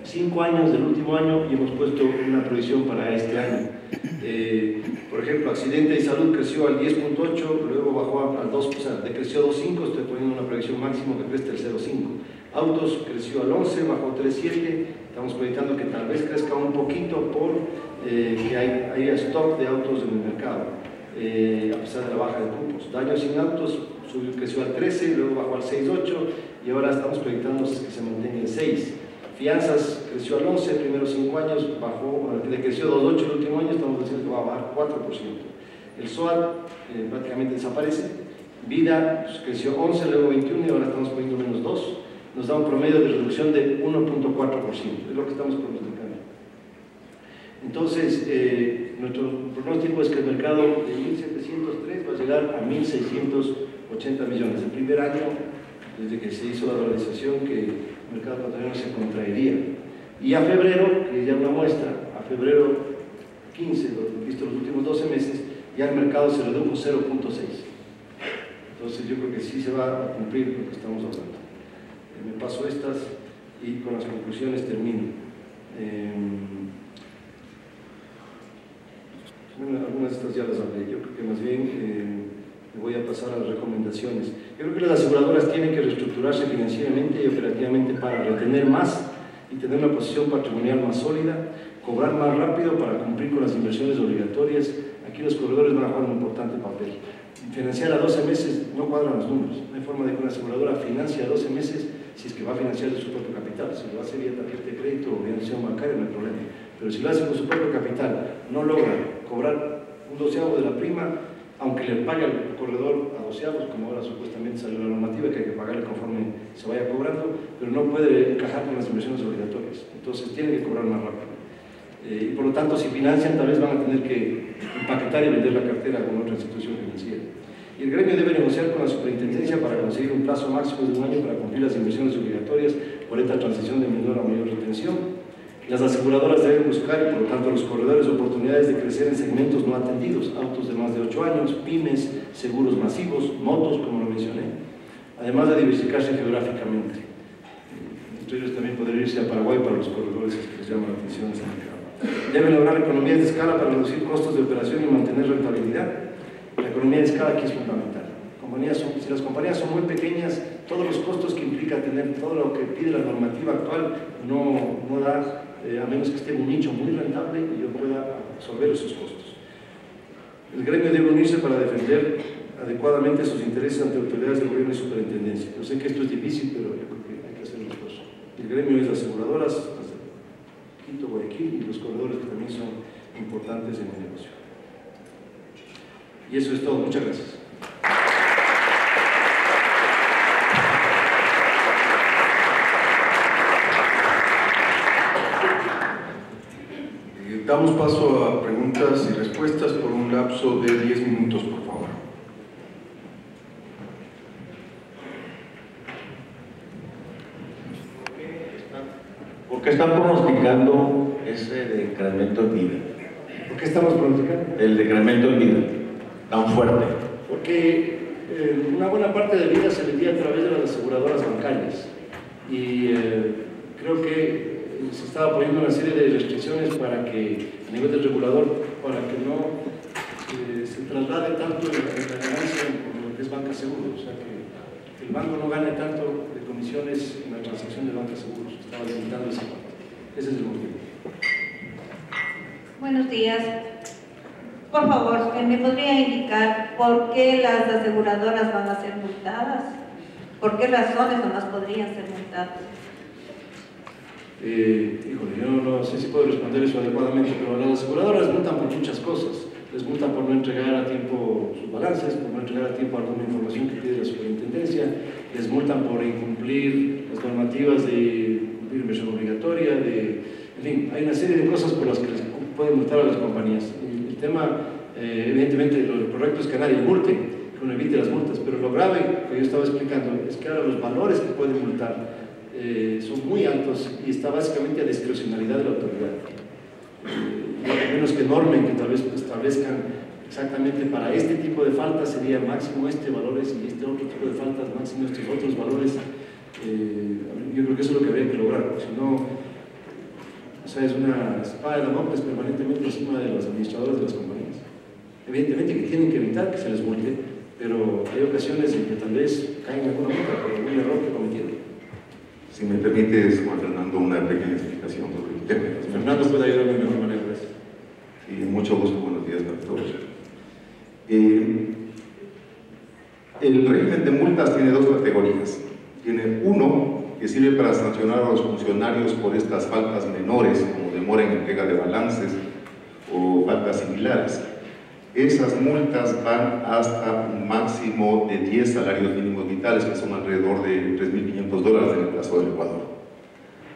5 años, del último año, y hemos puesto una proyección para este año. Por ejemplo, accidente y salud creció al 10.8, luego bajó al 2, o sea, decreció 2.5, estoy poniendo una proyección máximo que crezca el 0.5. Autos creció al 11, bajó 3.7, estamos proyectando que tal vez crezca un poquito por que hay stock de autos en el mercado, a pesar de la baja de cupos. Daños sin autos creció al 13, luego bajó al 6.8 y ahora estamos proyectando que se mantenga en 6. Fianzas creció al 11, primeros 5 años, decreció 2.8 el último año, estamos diciendo que va a bajar 4%. El SOAT prácticamente desaparece. Vida creció 11, luego 21 y ahora estamos poniendo menos 2. Nos da un promedio de reducción de 1.4%, es lo que estamos pronosticando. Entonces, nuestro pronóstico es que el mercado de 1.703 va a llegar a 1.680 millones. El primer año, desde que se hizo la dolarización, que el mercado ecuatoriano se contraería. Y a febrero, que ya una muestra, a febrero 15, visto los últimos 12 meses, ya el mercado se redujo 0.6. Entonces yo creo que sí se va a cumplir lo que estamos hablando. Me paso estas y con las conclusiones termino. Algunas de estas ya las hablé, yo creo que más bien me voy a pasar a las recomendaciones. Yo creo que las aseguradoras tienen que reestructurarse financieramente y operativamente para retener más y tener una posición patrimonial más sólida, cobrar más rápido para cumplir con las inversiones obligatorias. Aquí los corredores van a jugar un importante papel. Financiar a 12 meses no cuadran los números. No hay forma de que una aseguradora financie a 12 meses si es que va a financiar de su propio capital. Si lo hace vía tarjeta de crédito o vía institución bancaria, no hay problema. Pero si lo hace con su propio capital, no logra cobrar un 12avo de la prima, aunque le pague al corredor a 12avos, como ahora supuestamente salió la normativa, que hay que pagarle conforme se vaya cobrando, pero no puede encajar con las inversiones obligatorias. Entonces tiene que cobrar más rápido. Y por lo tanto, si financian, tal vez van a tener que empaquetar y vender la cartera con otra institución financiera. Y el gremio debe negociar con la superintendencia para conseguir un plazo máximo de un año para cumplir las inversiones obligatorias por esta transición de menor a mayor retención. Las aseguradoras deben buscar, y por lo tanto los corredores, oportunidades de crecer en segmentos no atendidos, autos de más de 8 años, pymes, seguros masivos, motos, como lo mencioné, además de diversificarse geográficamente. Entre ellos también poder irse a Paraguay para los corredores que les llama la atención ese mercado. Deben lograr economías de escala para reducir costos de operación y mantener rentabilidad. La economía de escala aquí es fundamental. Si las compañías son muy pequeñas, todos los costos que implica tener todo lo que pide la normativa actual no da, a menos que esté en un nicho muy rentable y yo pueda absorber esos costos. El gremio debe unirse para defender adecuadamente sus intereses ante autoridades de gobierno y superintendencia. Yo sé que esto es difícil, pero yo creo que hay que hacer los dos. El gremio es las aseguradoras, las de Quito, Guayaquil, y los corredores que también son importantes en el negocio. Y eso es todo. Muchas gracias. Damos paso a preguntas y respuestas. lapso de 10 minutos, por favor. ¿Por qué están pronosticando ese decremento en vida? ¿Por qué estamos pronosticando? El decremento en vida, tan fuerte. Porque una buena parte de vida se vendía a través de las aseguradoras bancarias y creo que se estaba poniendo una serie de restricciones para que, a nivel del regulador, para que no se traslade tanto la ganancia en lo que es banca seguro, o sea que el banco no gane tanto de comisiones en la transacción de banca seguros, estaba limitando esa parte. Ese es el motivo. Buenos días. Por favor, ¿me podría indicar por qué las aseguradoras van a ser multadas? ¿Por qué razones nomás podrían ser multadas? Híjole, yo no sé si puedo responder eso adecuadamente, pero las aseguradoras multan por muchas cosas. Les multan por no entregar a tiempo sus balances, por no entregar a tiempo alguna información que pide la superintendencia, les multan por incumplir las normativas de cumplir inversión obligatoria, en fin, hay una serie de cosas por las que les pueden multar a las compañías. El tema, evidentemente, lo correcto es que nadie multe, que uno evite las multas, pero lo grave que yo estaba explicando es que ahora los valores que pueden multar son muy altos y está básicamente a discrecionalidad de la autoridad. A menos que normen, que tal vez establezcan exactamente para este tipo de faltas sería máximo este valores y este otro tipo de faltas máximo estos otros valores. Yo creo que eso es lo que habría que lograr, porque si no, o sea, es una espada de Damocles permanentemente encima de los administradores de las compañías. Evidentemente que tienen que evitar que se les multe, pero hay ocasiones en que tal vez caen alguna multa por algún error que cometieron. Si me permites, Juan Fernando, una pequeña explicación sobre el tema. Fernando puede ayudarme de mejor manera, gracias. Sí, mucho gusto, buenos días a todos. El régimen de multas tiene dos categorías. Tiene uno que sirve para sancionar a los funcionarios por estas faltas menores, como demora en entrega de balances o faltas similares. Esas multas van hasta un máximo de 10 salarios mínimos vitales, que son alrededor de $3.500 en el caso del Ecuador.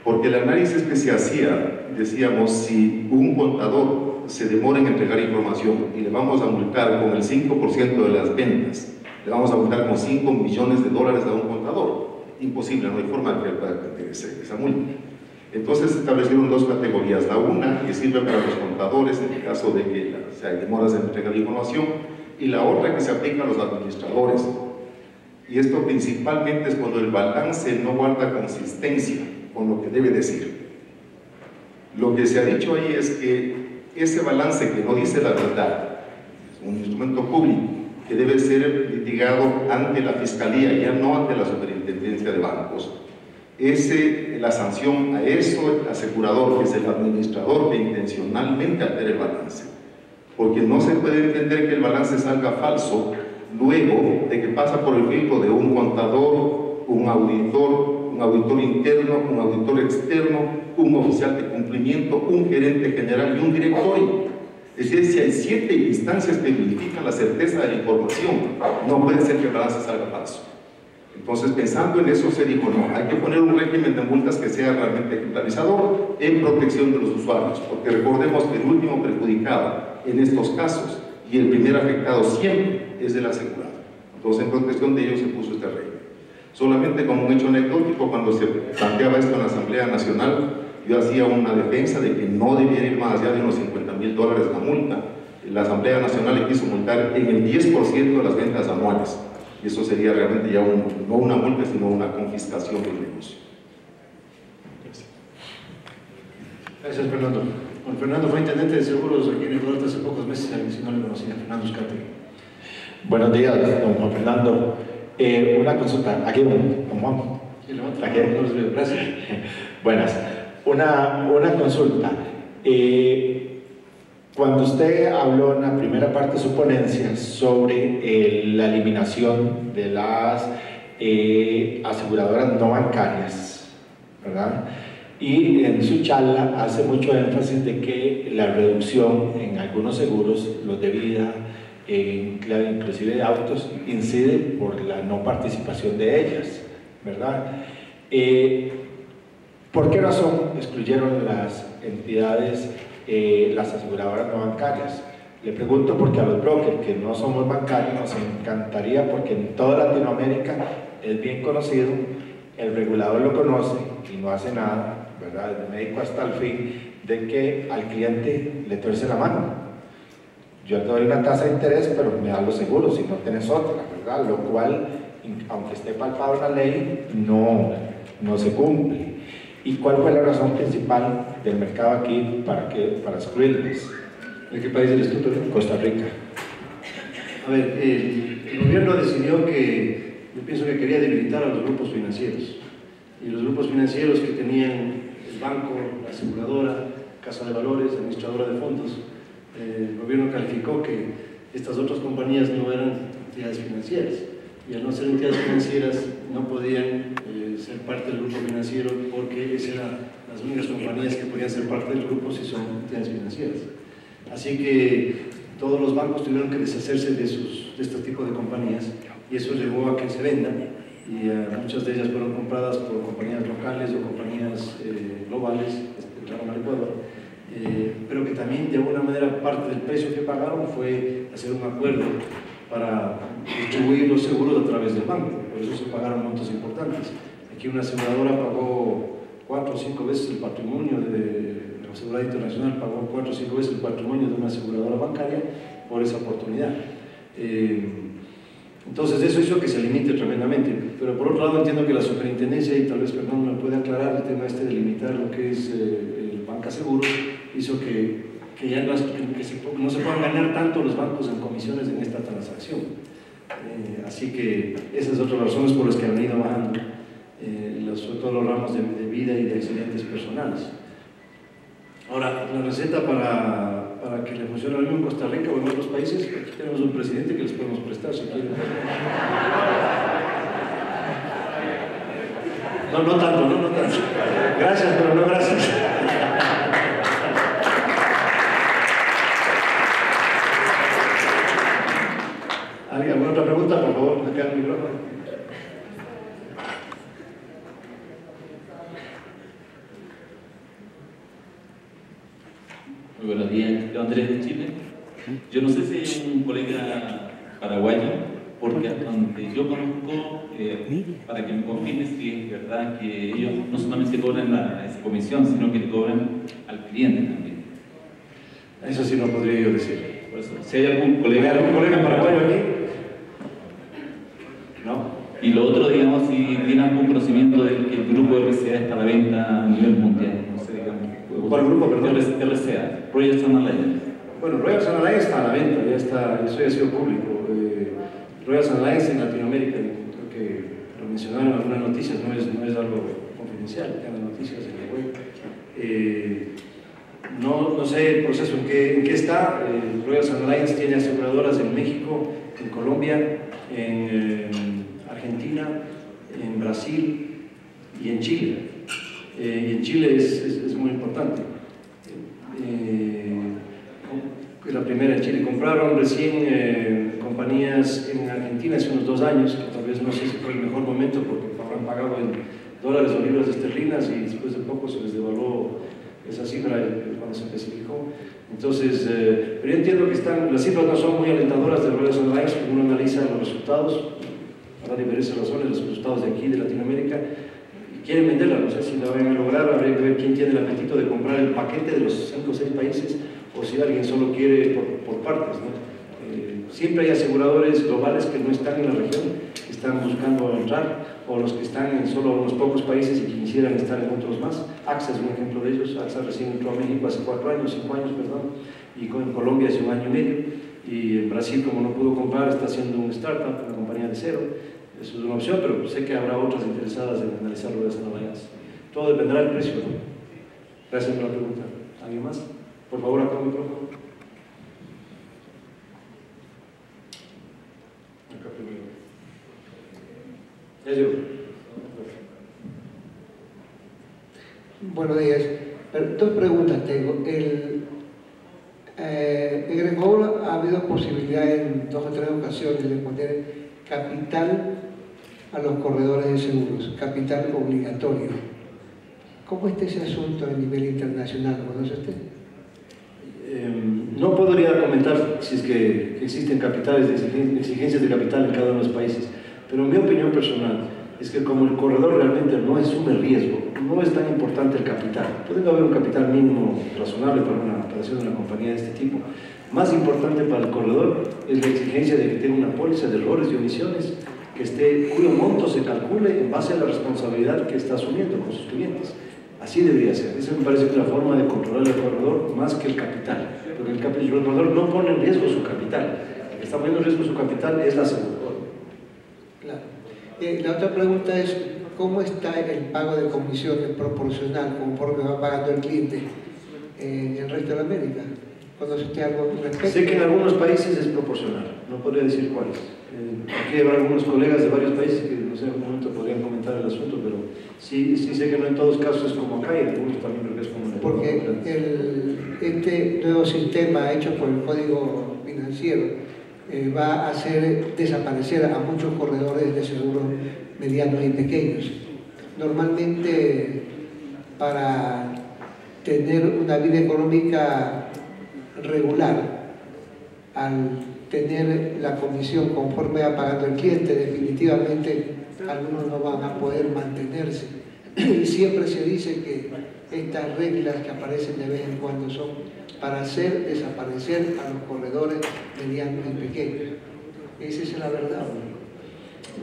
Porque el análisis que se hacía, decíamos, si un contador se demora en entregar información y le vamos a multar con el 5% de las ventas, le vamos a multar con $5 millones a un contador. Imposible, no hay forma de que él pueda tener esa multa. Entonces se establecieron dos categorías, la una que sirve para los contadores en el caso de que hay demoras en entrega de información, y la otra que se aplica a los administradores. Y esto principalmente es cuando el balance no guarda consistencia con lo que debe decir. Lo que se ha dicho ahí es que ese balance que no dice la verdad es un instrumento público que debe ser litigado ante la Fiscalía, ya no ante la Superintendencia de Bancos. La sanción a eso, el asegurador, que es el administrador, que intencionalmente altere el balance. Porque no se puede entender que el balance salga falso luego de que pasa por el filtro de un contador, un auditor interno, un auditor externo, un oficial de cumplimiento, un gerente general y un directorio. Es decir, si hay 7 instancias que verifican la certeza de la información, no puede ser que el balance salga falso. Entonces, pensando en eso, se dijo, no, hay que poner un régimen de multas que sea realmente ejemplarizador en protección de los usuarios, porque recordemos que el último perjudicado en estos casos y el primer afectado siempre es el asegurado. Entonces, en protección de ellos se puso este régimen. Solamente como un hecho anecdótico, cuando se planteaba esto en la Asamblea Nacional, yo hacía una defensa de que no debiera ir más allá de unos $50.000 la multa. La Asamblea Nacional le quiso multar en el 10% de las ventas anuales. Y eso sería realmente ya no una multa, sino una confiscación del negocio. Gracias, Fernando. Bueno, Fernando fue intendente de seguros aquí en Ecuador hace pocos meses, si no le conocía, Fernando Uzcategui. Buenos días, don Juan Fernando. Una consulta, aquí don Juan. Sí, levanta. Aquí. Gracias. Buenas. Una consulta. Cuando usted habló en la primera parte de su ponencia sobre la eliminación de las aseguradoras no bancarias, ¿verdad? Y en su charla hace mucho énfasis de que la reducción en algunos seguros, los de vida, inclusive de autos, incide por la no participación de ellas, ¿verdad? ¿Por qué razón excluyeron las entidades, las aseguradoras no bancarias? Le pregunto porque a los brokers que no somos bancarios nos encantaría, porque en toda Latinoamérica es bien conocido, el regulador lo conoce y no hace nada, ¿verdad? Desde médico hasta el fin, de que al cliente le tuerce la mano. Yo te doy una tasa de interés, pero me da los seguros si no tienes otra, ¿verdad? Lo cual, aunque esté palpado en la ley, no se cumple. ¿Y cuál fue la razón principal del mercado aquí para excluirles? ¿De qué país eres tú, Toledo? Costa Rica. A ver, el gobierno decidió que, yo pienso que quería debilitar a los grupos financieros. Y los grupos financieros que tenían el banco, la aseguradora, casa de valores, administradora de fondos, el gobierno calificó que estas otras compañías no eran entidades financieras. Y al no ser entidades financieras no podían ser parte del grupo financiero, porque esas eran las únicas compañías que podían ser parte del grupo si son entidades financieras. Así que todos los bancos tuvieron que deshacerse de este tipo de compañías, y eso llevó a que se vendan, y muchas de ellas fueron compradas por compañías locales o compañías globales que entraron al Ecuador, pero que también de alguna manera parte del precio que pagaron fue hacer un acuerdo para distribuir los seguros a través del banco. Por eso se pagaron montos importantes. Aquí una aseguradora pagó 4 o 5 veces el patrimonio de la aseguradora internacional, pagó 4 o 5 veces el patrimonio de una aseguradora bancaria por esa oportunidad. Entonces eso hizo que se limite tremendamente, pero por otro lado entiendo que la superintendencia, y tal vez Fernando me puede aclarar el tema de limitar lo que es el banca seguro, hizo que ya no se puedan ganar tanto los bancos en comisiones en esta transacción. Así que esas son otras razones por las que han venido bajando, sobre todo los ramos de vida y de accidentes personales. Ahora, la receta para que le funcione lo mismo en Costa Rica o en otros países, aquí tenemos un presidente que les podemos prestar si quieren. No tanto. Gracias, pero no gracias. ¿Alguna otra pregunta? Por favor, me queda el micrófono. Muy buenos días, yo Andrés de Chile. Yo no sé si hay un colega paraguayo, porque hasta donde yo conozco, para que me confirme si es verdad que ellos no solamente cobran esa comisión, sino que le cobran al cliente también. Eso sí no podría yo decir. Por eso, si hay algún colega paraguayo aquí. ¿No? Y lo otro, digamos, si tiene algún conocimiento de que el grupo RCA está a la venta a nivel mundial, no sé, digamos. ¿Cuál grupo, perdón? RCA, Royal Sun Alliance. Bueno, Royal Sun Alliance está a la venta, ya está, eso ya ha sido público. Royal Sun Alliance en Latinoamérica, creo que lo mencionaron en algunas noticias, no es algo confidencial, está en las noticias en la web. No sé el proceso en qué está. Royal Sun Alliance tiene aseguradoras en México, en Colombia, en Argentina, en Brasil y en Chile. Y en Chile es muy importante. La primera en Chile. Compraron recién compañías en Argentina hace unos 2 años, que tal vez no sé si fue el mejor momento porque habrán pagado en dólares o libras esterlinas, y después de poco se les devaluó esa cifra cuando se especificó. Entonces, pero yo entiendo que las cifras no son muy alentadoras de Royal Sun Alliance. Uno analiza los resultados, para diferentes razones, los resultados de aquí, de Latinoamérica, y quieren venderla. No sé si la van a lograr, habría que ver quién tiene el apetito de comprar el paquete de los 5 o 6 países, o si alguien solo quiere por partes, ¿no? Siempre hay aseguradores globales que no están en la región, que están buscando entrar, o los que están en solo unos pocos países y que quisieran estar en otros más. AXA es un ejemplo de ellos. AXA recién entró a México hace 5 años, y en Colombia hace 1 año y medio, y en Brasil, como no pudo comprar, está haciendo un startup, una compañía de cero. Eso es una opción, pero sé que habrá otras interesadas en analizarlo de esa manera. Todo dependerá del precio, ¿no? Gracias por la pregunta. ¿Alguien más? Por favor, acá un micrófono. Acá primero. Ya yo. Buenos días. 2 preguntas tengo. En el Ecuador ha habido posibilidad en 2 o 3 ocasiones de poner capital a los corredores de seguros, capital obligatorio. ¿Cómo está ese asunto a nivel internacional? ¿Conoce usted? No podría comentar si es que existen capitales, exigencias de capital en cada uno de los países, pero mi opinión personal es que como el corredor realmente no asume riesgo, no es tan importante el capital. Puede haber un capital mínimo razonable para una operación de una compañía de este tipo. Más importante para el corredor es la exigencia de que tenga una póliza de errores y omisiones cuyo monto se calcule en base a la responsabilidad que está asumiendo con sus clientes. Así debería ser. Esa me parece que es la forma de controlar el corredor más que el capital. Porque el corredor no pone en riesgo su capital. El que está poniendo en riesgo su capital es la aseguradora. Claro. La otra pregunta es, ¿cómo está el pago de comisiones proporcional conforme va pagando el cliente en el resto de la América? ¿Conoce usted algo al respecto? Sé que en algunos países es proporcional, no podría decir cuáles. Aquí habrá algunos colegas de varios países que no sé en algún momento podrían comentar el asunto, pero sí sé que no en todos casos es como acá y algunos también creo que es como en el Porque este nuevo sistema hecho por el Código Financiero va a hacer desaparecer a muchos corredores de seguros medianos y pequeños. Normalmente, para tener una vida económica regular, al tener la comisión conforme va pagando el cliente, definitivamente algunos no van a poder mantenerse. Y siempre se dice que estas reglas que aparecen de vez en cuando son para hacer desaparecer a los corredores medianos y pequeños. Esa es la verdad.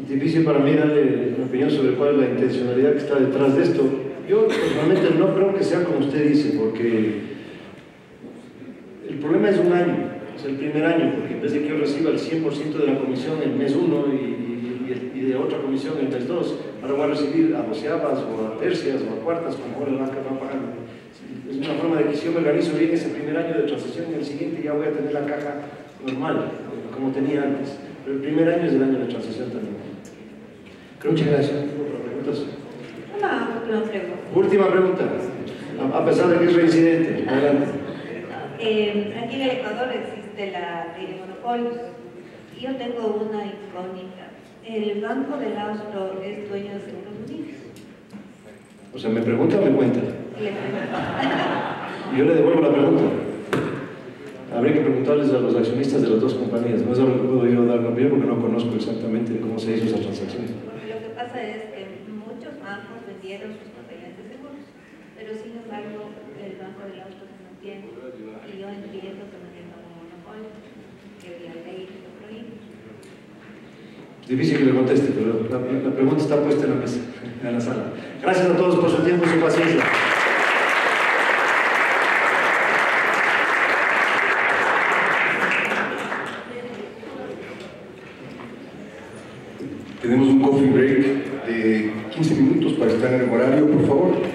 Difícil para mí darle una opinión sobre cuál es la intencionalidad que está detrás de esto. Yo personalmente no creo que sea como usted dice, porque el problema es un año, es el primer año, porque en vez de que yo reciba el 100% de la comisión el mes 1 y de otra comisión el mes 2, ahora voy a recibir a doceavas o a tercias o a cuartas, como ahora la banca va pagando. Es una forma de que si yo me organizo bien ese primer año de transición y el siguiente ya voy a tener la caja normal, como tenía antes. Pero el primer año es el año de transición también. Muchas gracias. Una última pregunta. Última pregunta, a pesar de que es reincidente. Adelante. Aquí en el Ecuador existe la ley de monopolios y yo tengo una incógnita. ¿El Banco del Austro es dueño de Seguros Unidos? O sea, ¿me pregunta o me cuenta? Le pregunto. Yo le devuelvo la pregunta. Habría que preguntarles a los accionistas de las dos compañías. No es algo que puedo yo dar una opinión porque no conozco exactamente cómo se hizo esa transacción. Porque lo que pasa es que muchos bancos vendieron sus papeles de seguros, pero sin embargo el Banco del Austro se mantiene y yo entiendo que no tiene como monopolio, que la ley lo prohíbe. Es difícil que le conteste, pero la pregunta está puesta en la mesa, en la sala. Gracias a todos por su tiempo y su paciencia. Tenemos un coffee break de 15 minutos para estar en el horario, por favor.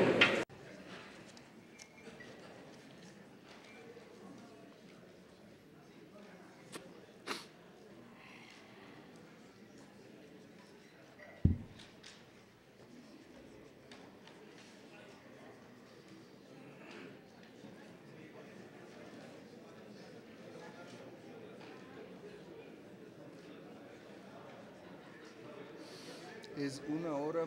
Es una hora.